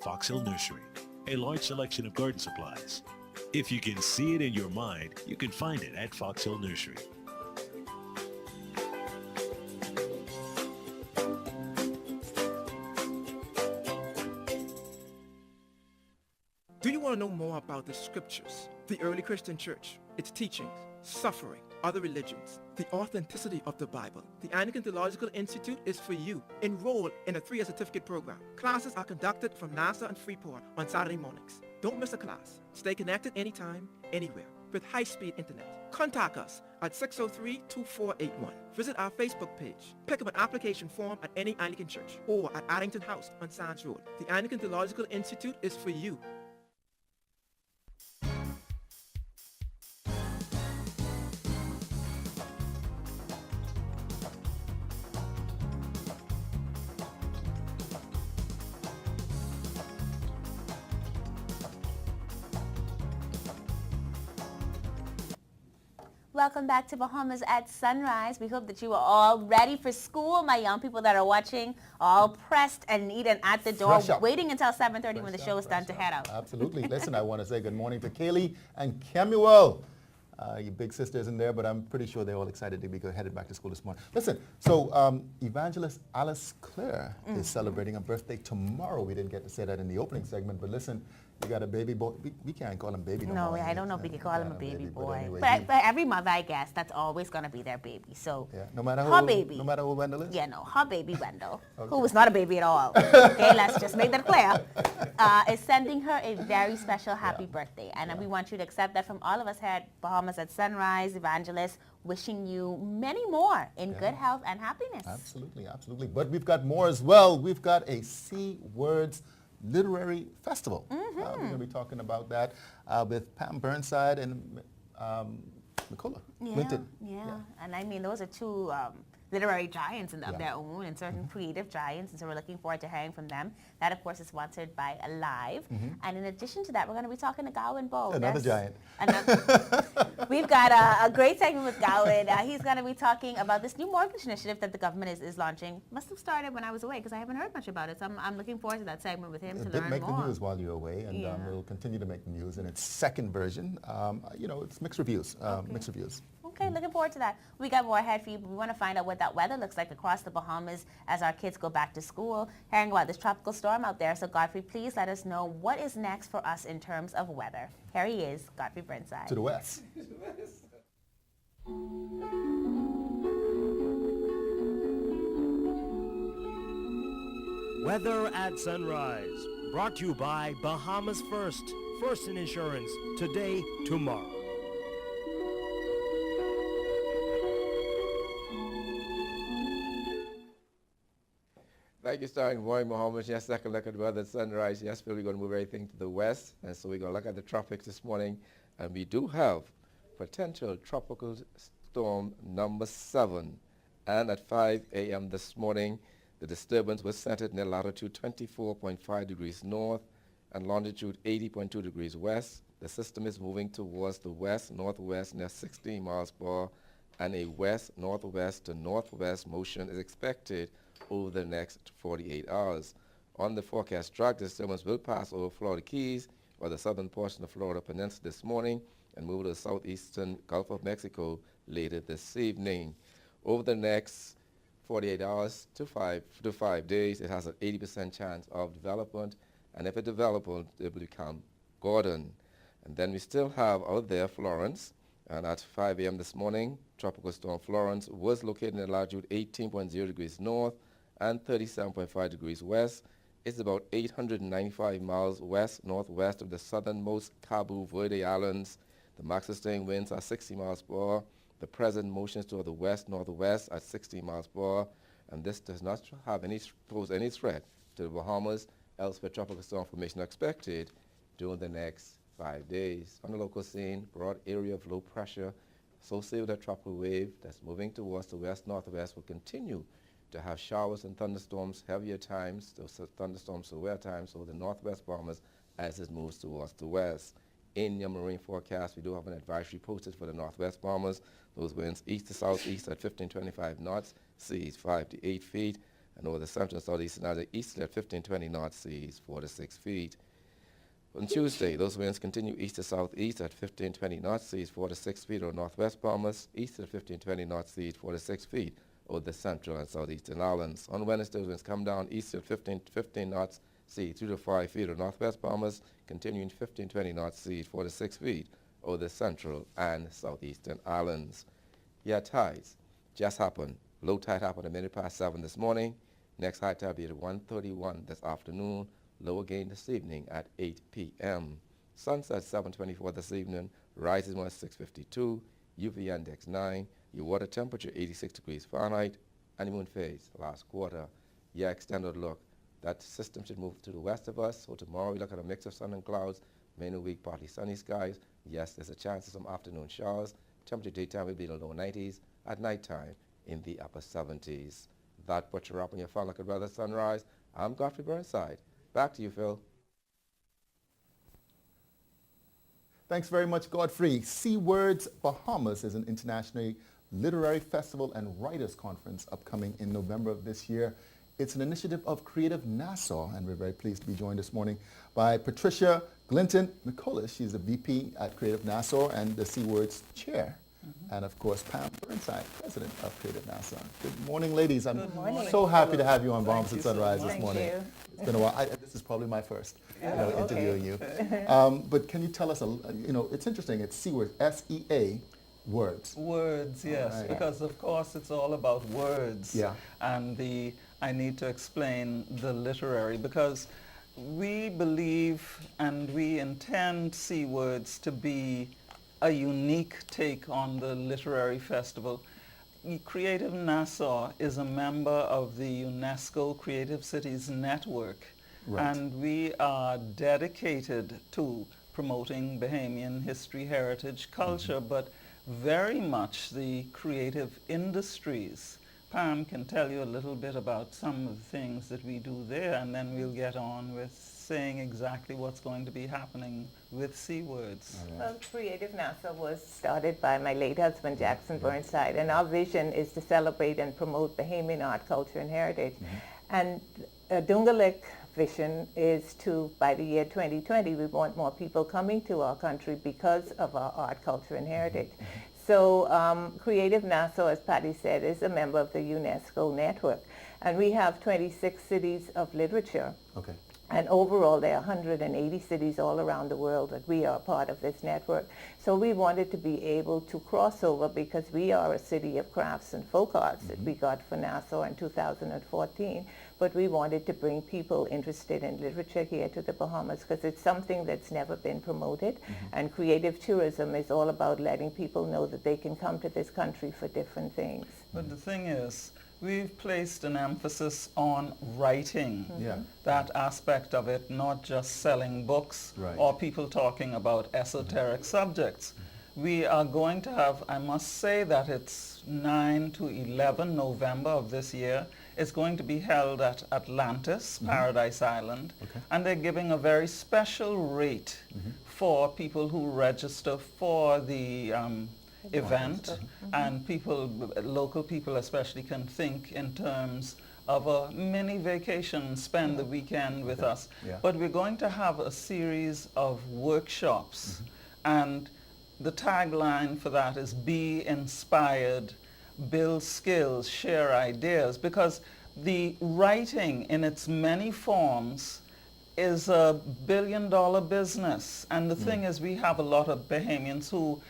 Fox Hill Nursery, a large selection of garden supplies. If you can see it in your mind, you can find it at Fox Hill Nursery. Do you want to know more about the scriptures, the early Christian church, its teachings, suffering, other religions, the authenticity of the Bible? The Anglican Theological Institute is for you. Enroll in a 3-year certificate program. Classes are conducted from NASA and Freeport on Saturday mornings. Don't miss a class. Stay connected anytime, anywhere, with high-speed internet. Contact us at 603-2481. Visit our Facebook page. Pick up an application form at any Anglican church or at Addington House on Sands Road. The Anglican Theological Institute is for you. Welcome back to Bahamas at Sunrise. We hope that you are all ready for school. My young people that are watching, all pressed and neat and at the door, waiting until 7:30 when the show is done to head out. Absolutely. Listen, I want to say good morning to Kaylee and Kemuel. Your big sister isn't there, but I'm pretty sure they're all excited to be headed back to school this morning. Listen, so Evangelist Alice Clare is celebrating a birthday tomorrow. We didn't get to say that in the opening segment, but listen, you got a baby boy. We can't call him baby no more. I don't know if we can call him a baby boy. Anyway, but every mother, I guess, that's always going to be their baby. So yeah, no matter her baby. No matter who Wendell is? Yeah, no, her baby Wendell, who was not a baby at all. Okay, let's just make that clear. Is sending her a very special happy birthday. And we want you to accept that from all of us here at Bahamas at Sunrise, Evangelist, wishing you many more in good health and happiness. Absolutely, absolutely. But we've got more as well. We've got a C Words Literary Festival. We're going to be talking about that with Pam Burnside and Nicola Winton. Yeah, and I mean, those are two literary giants of their own and certain creative giants, and so we're looking forward to hearing from them. That, of course, is sponsored by Alive. And in addition to that, we're going to be talking to Gowan Bowe. Another giant. We've got a great segment with Gowan. He's going to be talking about this new mortgage initiative that the government is launching. Must have started when I was away because I haven't heard much about it. So I'm looking forward to that segment with him to learn more. It did make the news while you were away, and it'll continue to make the news in its second version. It's mixed reviews. Mixed reviews. Okay, looking forward to that. We got more ahead for you, but we want to find out what that weather looks like across the Bahamas as our kids go back to school, hearing about this tropical storm out there. So Godfrey, please let us know what is next for us in terms of weather. Here he is, Godfrey Burnside. To the west. Weather at Sunrise, brought to you by Bahamas First. First in insurance, today, tomorrow. Thank you, Star. Good morning, Bahamas. Yes, second look at the weather at Sunrise. Yes, we're going to move everything to the west, and so we're going to look at the tropics this morning, and we do have potential tropical storm number 7. And at 5 a.m. this morning, the disturbance was centered near latitude 24.5 degrees north and longitude 80.2 degrees west. The system is moving towards the west-northwest near 16 miles per hour, and a west-northwest to northwest motion is expected over the next 48 hours. On the forecast track, the disturbance will pass over Florida Keys or the southern portion of Florida Peninsula this morning and move to the southeastern Gulf of Mexico later this evening. Over the next 48 hours to 5 days, it has an 80% chance of development, and if it develops, it will become Gordon. And then we still have out there Florence, And at 5 a.m. this morning, Tropical Storm Florence was located in latitude 18.0 degrees north and 37.5 degrees west. It's about 895 miles west-northwest of the southernmost Cabo Verde Islands. The max sustained winds are 60 miles per hour. The present motions toward the west-northwest at 60 miles per hour. And this does not pose any threat to the Bahamas. Elsewhere, tropical storm formation expected during the next 5 days. On the local scene, broad area of low pressure associated with a tropical wave that's moving towards the west-northwest will continue to have showers and thunderstorms, heavier times, those thunderstorms severe times over the northwest Bahamas as it moves towards the west. In your marine forecast, we do have an advisory posted for the northwest Bahamas. Those winds east to southeast at 15-25 knots, seas 5 to 8 feet, and over the central and southeastern Atlantic easterly at 15-20 knots, seas 4 to 6 feet. On Tuesday, those winds continue east to southeast at 15-20 knots, seas 4 to 6 feet over northwest Bahamas, east at 15-20 knots, seas 4 to 6 feet over the central and southeastern islands. On Wednesday, those winds come down east at 15 knots, seas 3 to 5 feet over northwest Bahamas, continuing 15-20 knots, seas 4 to 6 feet over the central and southeastern islands. Yeah, tides just happened. Low tide happened at 7:15 this morning. Next high tide will be at 1:31 this afternoon. Low again this evening at 8 p.m. Sunset 7:24 this evening. Rising one 6:52. UV index 9. Your water temperature 86 degrees Fahrenheit. Honeymoon phase last quarter. Yeah, extended look. That system should move to the west of us. So tomorrow we look at a mix of sun and clouds. Mainly week, partly sunny skies. Yes, there's a chance of some afternoon showers. Temperature daytime will be in the low 90s. At nighttime in the upper 70s. That puts you up on your Fun Like a Brother Sunrise. I'm Godfrey Burnside. Back to you, Phil. Thanks very much, Godfrey. Sea Words Bahamas is an international literary festival and writers conference upcoming in November of this year. It's an initiative of Creative Nassau, and we're very pleased to be joined this morning by Patricia Glinton McCullis. She's the VP at Creative Nassau and the Sea Words Chair. And of course, Pam Burnside, President of Creative Nassau. Good morning, ladies. I'm so happy to have you on Bahamas at Sunrise this morning. It's been a while. This is probably my first interviewing you. But can you tell us, it's interesting, it's Sea Words, S-E-A, words. Words, yes, right. Because of course it's all about words. Yeah. And I need to explain the literary, because we believe and we intend Sea Words to be a unique take on the literary festival. Creative Nassau is a member of the UNESCO Creative Cities Network, right. And we are dedicated to promoting Bahamian history, heritage, culture, but very much the creative industries. Pam can tell you a little bit about some of the things that we do there, and then we'll get on with saying exactly what's going to be happening with Sea Words. Well, Creative Nassau was started by my late husband, Jackson Burnside, and our vision is to celebrate and promote Bahamian art, culture, and heritage. And Dungalek vision is to, by the year 2020, we want more people coming to our country because of our art, culture, and heritage. So Creative Nassau, as Patty said, is a member of the UNESCO network. And we have 26 cities of literature. Okay. And overall, there are 180 cities all around the world that we are part of this network. So we wanted to be able to cross over, because we are a city of crafts and folk arts that we got for Nassau in 2014. But we wanted to bring people interested in literature here to the Bahamas, because it's something that's never been promoted. And creative tourism is all about letting people know that they can come to this country for different things. But the thing is, we've placed an emphasis on writing, that aspect of it, not just selling books or people talking about esoteric subjects. We are going to have, I must say that it's 9 to 11 November of this year. It's going to be held at Atlantis, Paradise Island, and they're giving a very special rate for people who register for the event, and local people especially, can think in terms of a mini vacation, spend the weekend with us. But we're going to have a series of workshops, and the tagline for that is be inspired, build skills, share ideas, because the writing in its many forms is a billion-dollar business. And the thing is, we have a lot of Bahamians who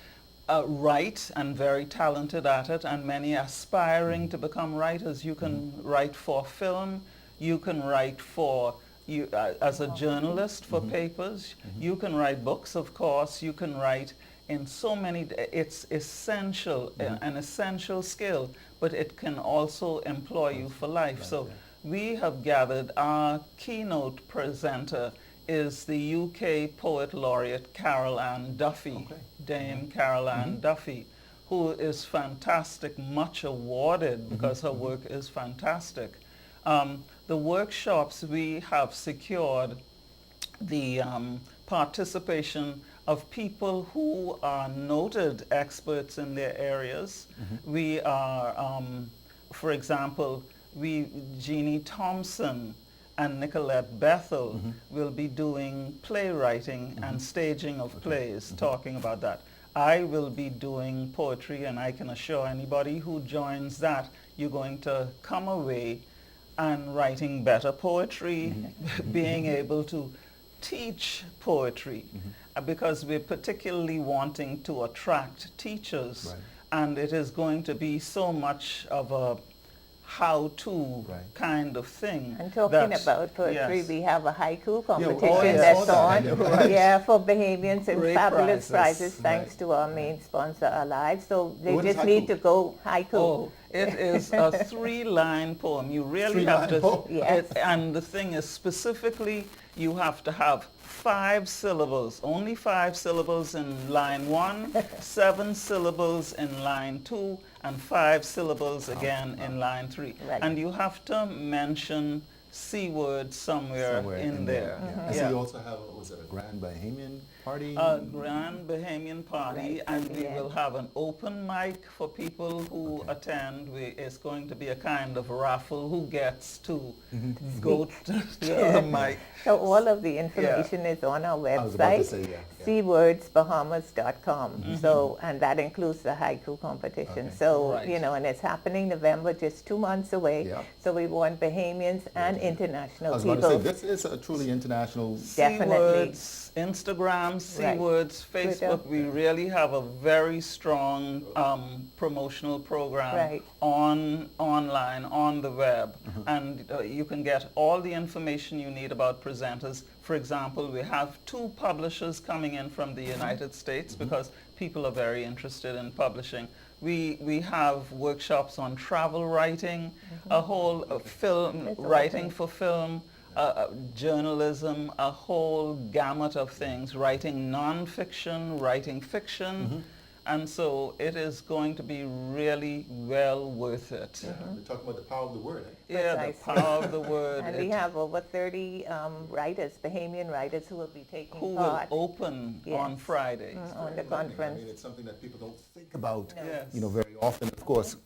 write and very talented at it, and many aspiring to become writers. You can write for film, you can write for you as a journalist for papers, you can write books, of course, you can write in so many, it's essential, an essential skill, but it can also employ you for life. So we have gathered, our keynote presenter is the UK Poet Laureate Carol Ann Duffy, Dame Carol Ann Duffy, who is fantastic, much awarded because her work is fantastic. The workshops, we have secured the participation of people who are noted experts in their areas. We are, for example, Jeannie Thompson and Nicolette Bethel will be doing playwriting and staging of plays, talking about that. I will be doing poetry, and I can assure anybody who joins that, you're going to come away and writing better poetry, being able to teach poetry, because we're particularly wanting to attract teachers, and it is going to be so much of a how-to kind of thing. And talking about poetry, we have a haiku competition yes. that's on. For Bahamians, and Great fabulous prizes thanks to our main sponsor, Allied. So they just need to go haiku. Oh, it is a 3-line poem. You really have to, and the thing is, specifically, you have to have 5 syllables, only 5 syllables in line 1, 7 syllables in line 2, and 5 syllables again in line 3. And you have to mention C word somewhere in there. I see you also have, was it a Grand Bahamian party? A Grand Bahamian party, and we will have an open mic for people who attend. It's going to be a kind of raffle, who gets to go to the mic. So all of the information is on our website, cwordsbahamas.com. So, and that includes the haiku competition. So, you know, and it's happening November, just 2 months away. So we want Bahamians and international people. I was about to say, this is a truly international. Definitely. C-words, Instagram, C-words, Facebook. We really have a very strong promotional program online, on the web. And you can get all the information you need about presenters. For example, we have 2 publishers coming in from the United States because people are very interested in publishing. We have workshops on travel writing, a whole film, writing for film, journalism, a whole gamut of things, writing non-fiction, writing fiction. And so it is going to be really well worth it. We're talking about the power of the word, Yeah, the power of the word. And we have over 30 writers, Bahamian writers, who will be taking who part. will open on Friday. On the conference. I mean, it's something that people don't think about, you know, very often. Of course,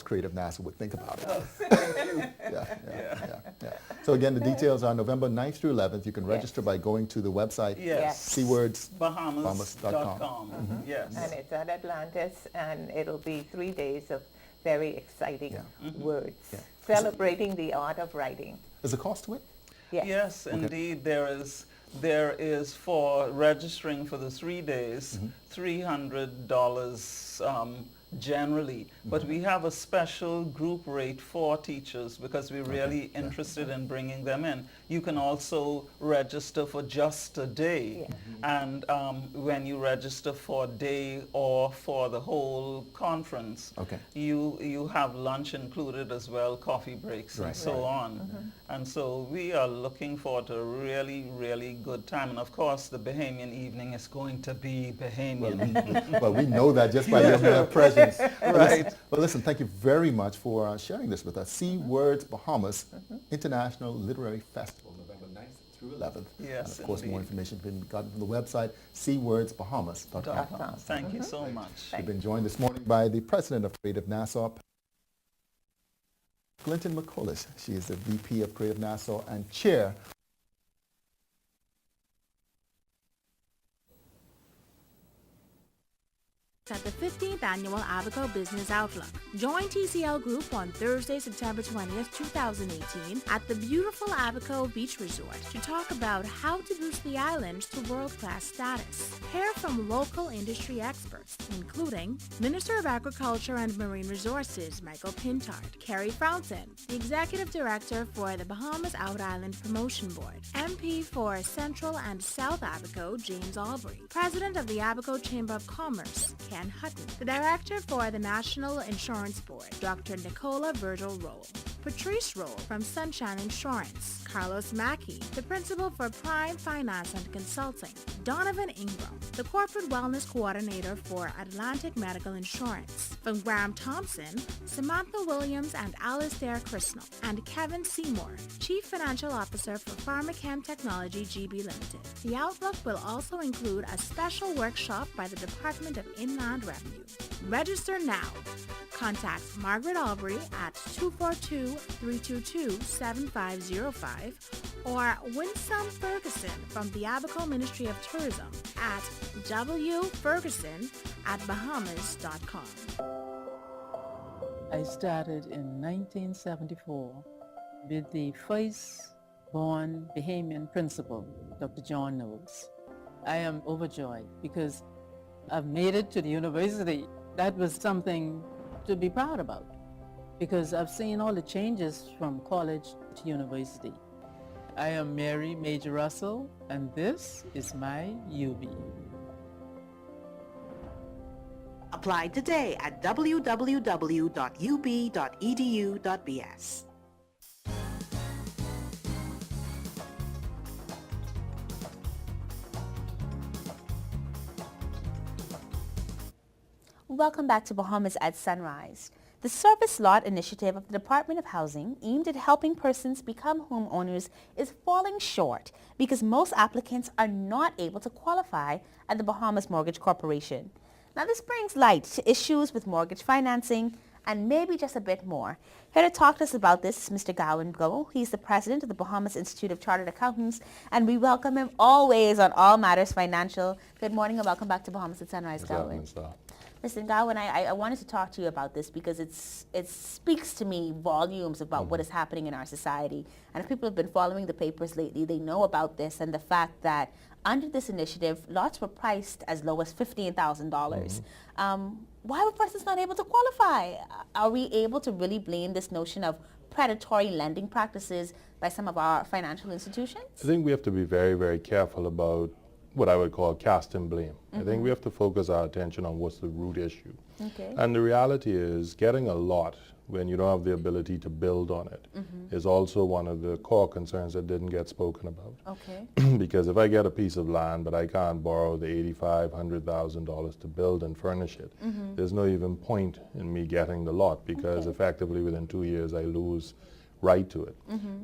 Creative NASA would think about it. So again, the details are November 9th through 11th. You can register by going to the website, cwordsbahamas.com. Yes. And it's at Atlantis, and it'll be 3 days of very exciting words, celebrating the art of writing. Is there a cost to it? Yes, indeed. There is for registering for the 3 days, $300 generally, but we have a special group rate for teachers because we're really interested in bringing them in. You can also register for just a day, and when you register for a day or for the whole conference, you have lunch included as well, coffee breaks and so on. And so we are looking forward to a really, really good time. And of course, the Bahamian evening is going to be Bahamian. Well, we know that just by your mere presence. Well, listen, thank you very much for sharing this with us. C Words Bahamas International Literary Festival, November 9th through 11th. Yes, and of course, indeed. more information can be gotten from the website, cwordsbahamas.com. Thank you so much. We've been joined this morning by the president of Creative Nassau, Clinton McCullis. She is the VP of Creative Nassau and chair at the 15th Annual Abaco Business Outlook. Join TCL Group on Thursday, September 20th, 2018 at the beautiful Abaco Beach Resort to talk about how to boost the island to world-class status. Hear from local industry experts, including Minister of Agriculture and Marine Resources, Michael Pintard, Kerry Fountain, the Executive Director for the Bahamas Out Island Promotion Board, MP for Central and South Abaco, James Albury, President of the Abaco Chamber of Commerce, Ken Hutton, the Director for the National Insurance Board, Dr. Nicola Virgil Roll, Patrice Roll from Sunshine Insurance, Carlos Mackey, the Principal for Prime Finance and Consulting, Donovan Ingram, the Corporate Wellness Coordinator for Atlantic Medical Insurance, from Graham Thompson, Samantha Williams and Alistair Crisnell, and Kevin Seymour, Chief Financial Officer for Pharmachem Technology GB Limited. The Outlook will also include a special workshop by the Department of Inland Revenue. Register now. Contact Margaret Albury at 242-322-7505 or Winsome Ferguson from the Abaco Ministry of Tourism at wferguson@bahamas.com. I started in 1974 with the first-born Bahamian principal, Dr. John Knowles. I am overjoyed because I've made it to the university. That was something to be proud about because I've seen all the changes from college to university. I am Mary Major Russell, and this is my UB. Apply today at www.ub.edu.bs. Welcome back to Bahamas at Sunrise. The Service Lot Initiative of the Department of Housing, aimed at helping persons become homeowners, is falling short because most applicants are not able to qualify at the Bahamas Mortgage Corporation. Now, this brings light to issues with mortgage financing and maybe just a bit more. Here to talk to us about this is Mr. Gowan Go. He's the president of the Bahamas Institute of Chartered Accountants, and we welcome him always on all matters financial. Good morning and welcome back to Bahamas at Sunrise, Gowan. Mr. Gowan, I wanted to talk to you about this because it speaks to me volumes about what is happening in our society. And if people have been following the papers lately, they know about this and the fact that under this initiative, lots were priced as low as $15,000. Why were persons not able to qualify? Are we able to really blame this notion of predatory lending practices by some of our financial institutions? I think we have to be very, very careful about what I would call casting blame. I think we have to focus our attention on what's the root issue. Okay. And the reality is getting a lot when you don't have the ability to build on it is also one of the core concerns that didn't get spoken about. Okay. Because if I get a piece of land but I can't borrow the $85,000, $100,000 to build and furnish it, there's no even point in me getting the lot because effectively within 2 years I lose right to it.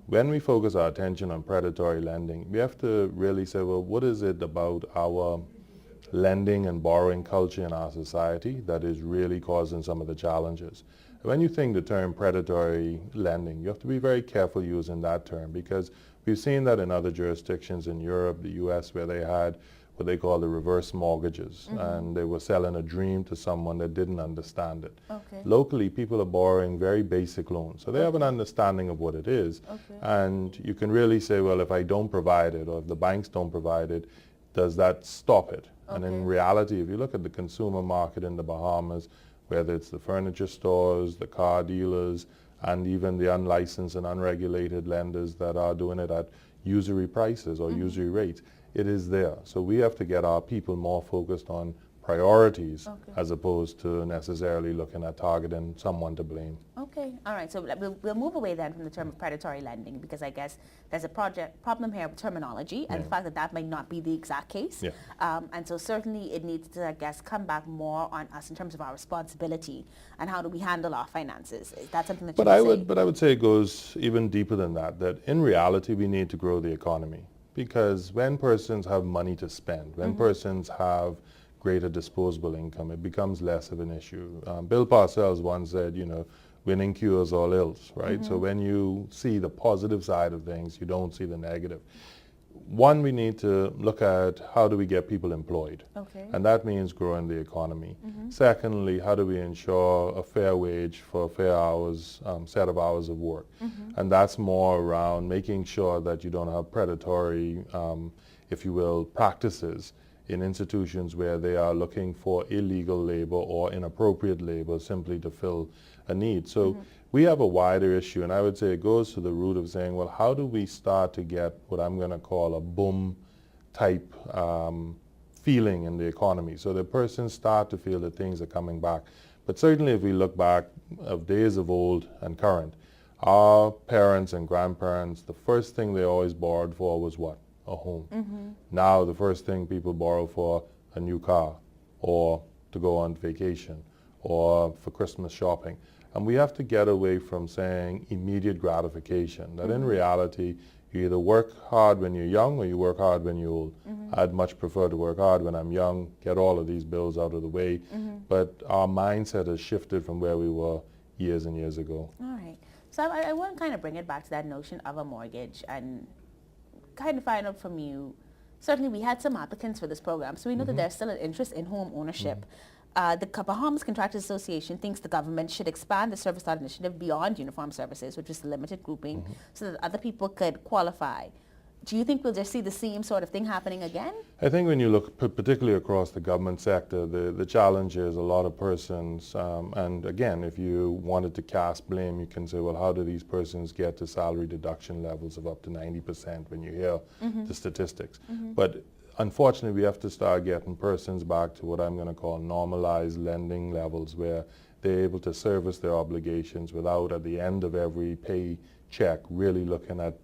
When we focus our attention on predatory lending, we have to really say, well, what is it about our lending and borrowing culture in our society that is really causing some of the challenges? When you think the term predatory lending, you have to be very careful using that term because we've seen that in other jurisdictions in Europe, the US, where they had what they call the reverse mortgages, and they were selling a dream to someone that didn't understand it. Okay. Locally, people are borrowing very basic loans, so they have an understanding of what it is, and you can really say, well, if I don't provide it, or if the banks don't provide it, does that stop it? And in reality, if you look at the consumer market in the Bahamas, whether it's the furniture stores, the car dealers, and even the unlicensed and unregulated lenders that are doing it at usury prices or usury rates, it is there. So we have to get our people more focused on priorities as opposed to necessarily looking at targeting someone to blame. Okay, all right. So we'll move away then from the term of predatory lending because I guess there's a problem here with terminology and the fact that that might not be the exact case. And so certainly it needs to, I guess, come back more on us in terms of our responsibility and how do we handle our finances. Is that something that you would say? But I would say it goes even deeper than that, that in reality we need to grow the economy because when persons have money to spend, when persons have greater disposable income, it becomes less of an issue. Bill Parcells once said, winning cures all ills, right? So when you see the positive side of things, you don't see the negative. one, we need to look at how do we get people employed. Okay. And that means growing the economy. Secondly, how do we ensure a fair wage for fair hours, set of hours of work? And that's more around making sure that you don't have predatory, if you will, practices in institutions where they are looking for illegal labor or inappropriate labor simply to fill a need. So we have a wider issue, and I would say it goes to the root of saying, well, how do we start to get what I'm going to call a boom type feeling in the economy, so the persons start to feel that things are coming back. But certainly if we look back of days of old and current, our parents and grandparents, the first thing they always borrowed for was what? A home. Now the first thing people borrow for a new car, or to go on vacation, or for Christmas shopping. And we have to get away from saying immediate gratification, that in reality you either work hard when you're young or you work hard when you're old. I'd much prefer to work hard when I'm young, get all of these bills out of the way, but our mindset has shifted from where we were years and years ago. All right. So I want to kind of bring it back to that notion of a mortgage and kind of find out from you. Certainly we had some applicants for this program, so we know that there's still an interest in home ownership. The Bahamas Contractors Association thinks the government should expand the service lot initiative beyond uniform services, which is a limited grouping, so that other people could qualify. Do you think we'll just see the same sort of thing happening again? I think when you look particularly across the government sector, the challenge is a lot of persons, and again, if you wanted to cast blame, you can say, well, how do these persons get to salary deduction levels of up to 90% when you hear the statistics? But unfortunately, we have to start getting persons back to what I'm going to call normalized lending levels, where they're able to service their obligations without, at the end of every pay check, really looking at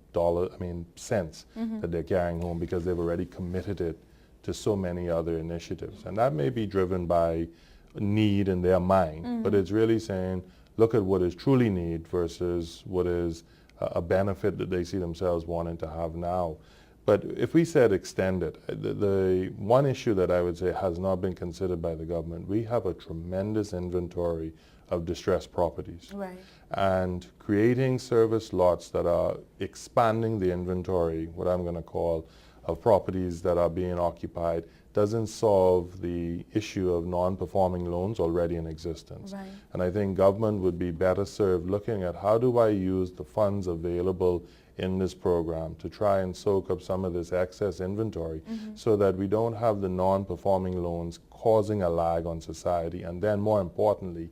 cents that they're carrying home, because they've already committed it to so many other initiatives. And that may be driven by need in their mind, but it's really saying, look at what is truly need versus what is a benefit that they see themselves wanting to have now. But if we said extend it, the one issue that I would say has not been considered by the government, we have a tremendous inventory of distressed properties. Right. And creating service lots that are expanding the inventory, what I'm going to call, of properties that are being occupied, doesn't solve the issue of non-performing loans already in existence. Right. And I think government would be better served looking at how do I use the funds available in this program to try and soak up some of this excess inventory so that we don't have the non-performing loans causing a lag on society, and then more importantly,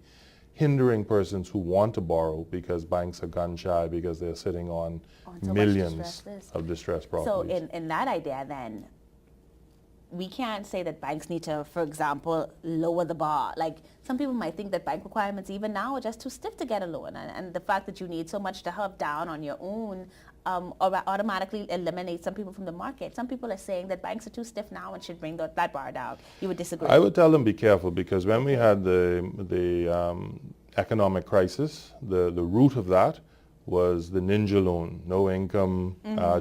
hindering persons who want to borrow because banks are gun shy because they're sitting on so millions of distressed properties. So in that idea then, we can't say that banks need to, for example, lower the bar. Like, some people might think that bank requirements even now are just too stiff to get a loan, and the fact that you need so much to help down on your own automatically eliminates some people from the market. Some people are saying that banks are too stiff now and should bring that bar down. You would disagree? I would tell them be careful, because when we had the economic crisis, the root of that was the ninja loan, no income,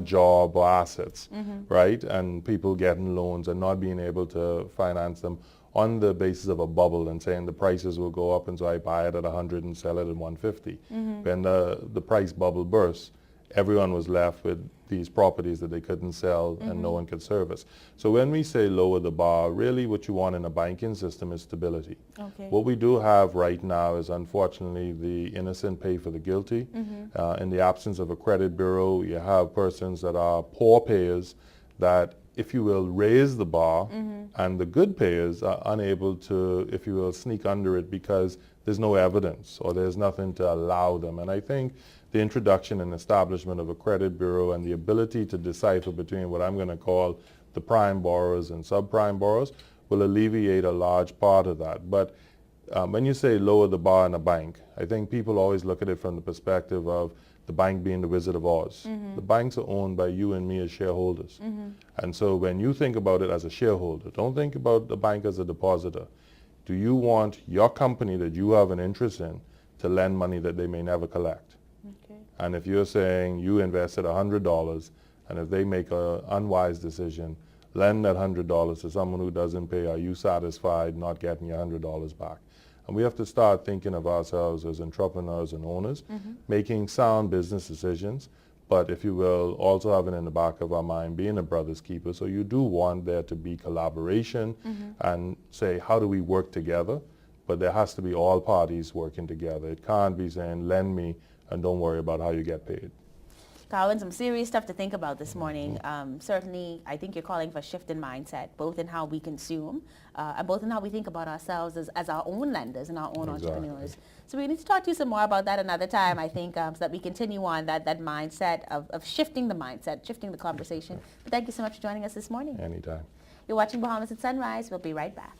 job or assets, right? And people getting loans and not being able to finance them on the basis of a bubble and saying the prices will go up, and so I buy it at 100 and sell it at 150. When the price bubble burst, everyone was left with these properties that they couldn't sell and no one could service. So when we say lower the bar, really what you want in a banking system is stability. Okay. What we do have right now is, unfortunately, the innocent pay for the guilty. In the absence of a credit bureau, you have persons that are poor payers that, if you will, raise the bar, and the good payers are unable to, if you will, sneak under it because there's no evidence or there's nothing to allow them. And I think the introduction and establishment of a credit bureau and the ability to decipher between what I'm going to call the prime borrowers and subprime borrowers will alleviate a large part of that. But when you say lower the bar in a bank, I think people always look at it from the perspective of the bank being the Wizard of Oz. The banks are owned by you and me as shareholders. And so when you think about it as a shareholder, don't think about the bank as a depositor. Do you want your company that you have an interest in to lend money that they may never collect? And if you're saying you invested $100, and if they make an unwise decision, lend that $100 to someone who doesn't pay, are you satisfied not getting your $100 back? And we have to start thinking of ourselves as entrepreneurs and owners, making sound business decisions, but if you will, also having in the back of our mind being a brother's keeper. So you do want there to be collaboration and say, how do we work together? But there has to be all parties working together. It can't be saying, lend me and don't worry about how you get paid. Colin, some serious stuff to think about this morning. Certainly, I think you're calling for a shift in mindset, both in how we consume and both in how we think about ourselves as our own lenders and our own entrepreneurs. So we need to talk to you some more about that another time, I think, so that we continue on that mindset of shifting the mindset, shifting the conversation. But thank you so much for joining us this morning. Anytime. You're watching Bahamas at Sunrise. We'll be right back.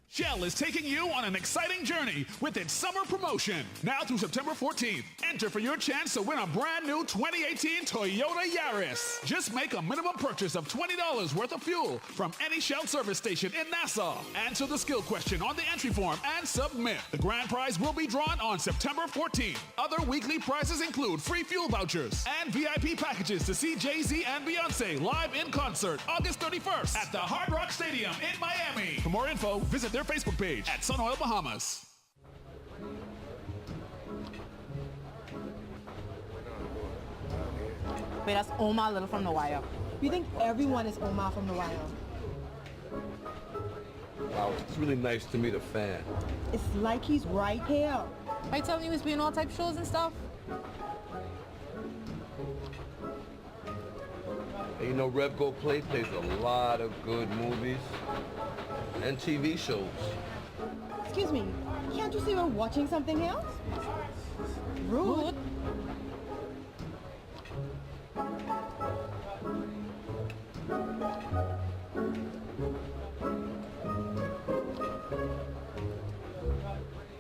Shell is taking you on an exciting journey with its summer promotion. Now through September 14th, enter for your chance to win a brand new 2018 Toyota Yaris. Just make a minimum purchase of $20 worth of fuel from any Shell service station in Nassau. Answer the skill question on the entry form and submit. The grand prize will be drawn on September 14th. Other weekly prizes include free fuel vouchers and VIP packages to see Jay-Z and Beyonce live in concert August 31st at the Hard Rock Stadium in Miami. For more info, visit their Facebook page at Sunoil Bahamas. Wait, that's Omar Little from The Wire. You think everyone is Omar from The Wire? Wow, it's really nice to meet a fan. It's like he's right here. Are you telling me he's being all type shows and stuff? And you know, Rev Go Play plays a lot of good movies and TV shows. Excuse me, can't you see we're watching something else? Rude.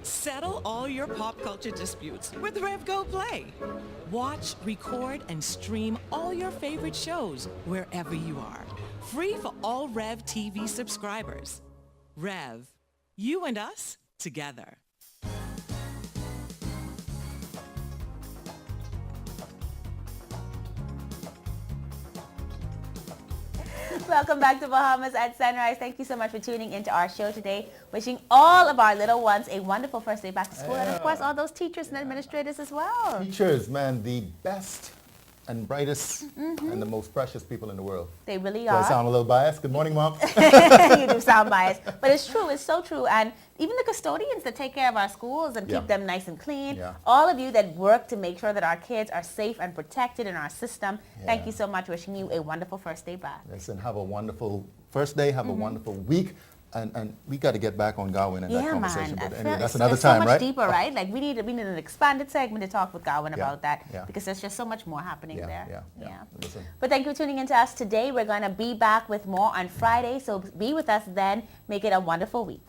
Settle all your pop culture disputes with Rev Go Play. Watch, record, and stream all your favorite shows wherever you are. Free for all Rev TV subscribers. Rev, you and us together. Welcome back to Bahamas at Sunrise. Thank you so much for tuning into our show today. Wishing all of our little ones a wonderful first day back to school, and of course all those teachers and administrators as well. Teachers, man, the best and brightest and the most precious people in the world. They really Do are. I sound a little biased? Good morning, Mom. You do sound biased, but it's true. It's so true. And even the custodians that take care of our schools and keep them nice and clean, all of you that work to make sure that our kids are safe and protected in our system, thank you so much. Wishing you a wonderful first day back. Listen, have a wonderful first day, have a wonderful week. And we got to get back on Gawain and that conversation. Man. But anyway, that's another It's time, so much right? deeper, right? Like we need an expanded segment to talk with Gawain about that because there's just so much more happening there. Yeah. Listen. But thank you for tuning in to us today. We're going to be back with more on Friday, so be with us then. Make it a wonderful week.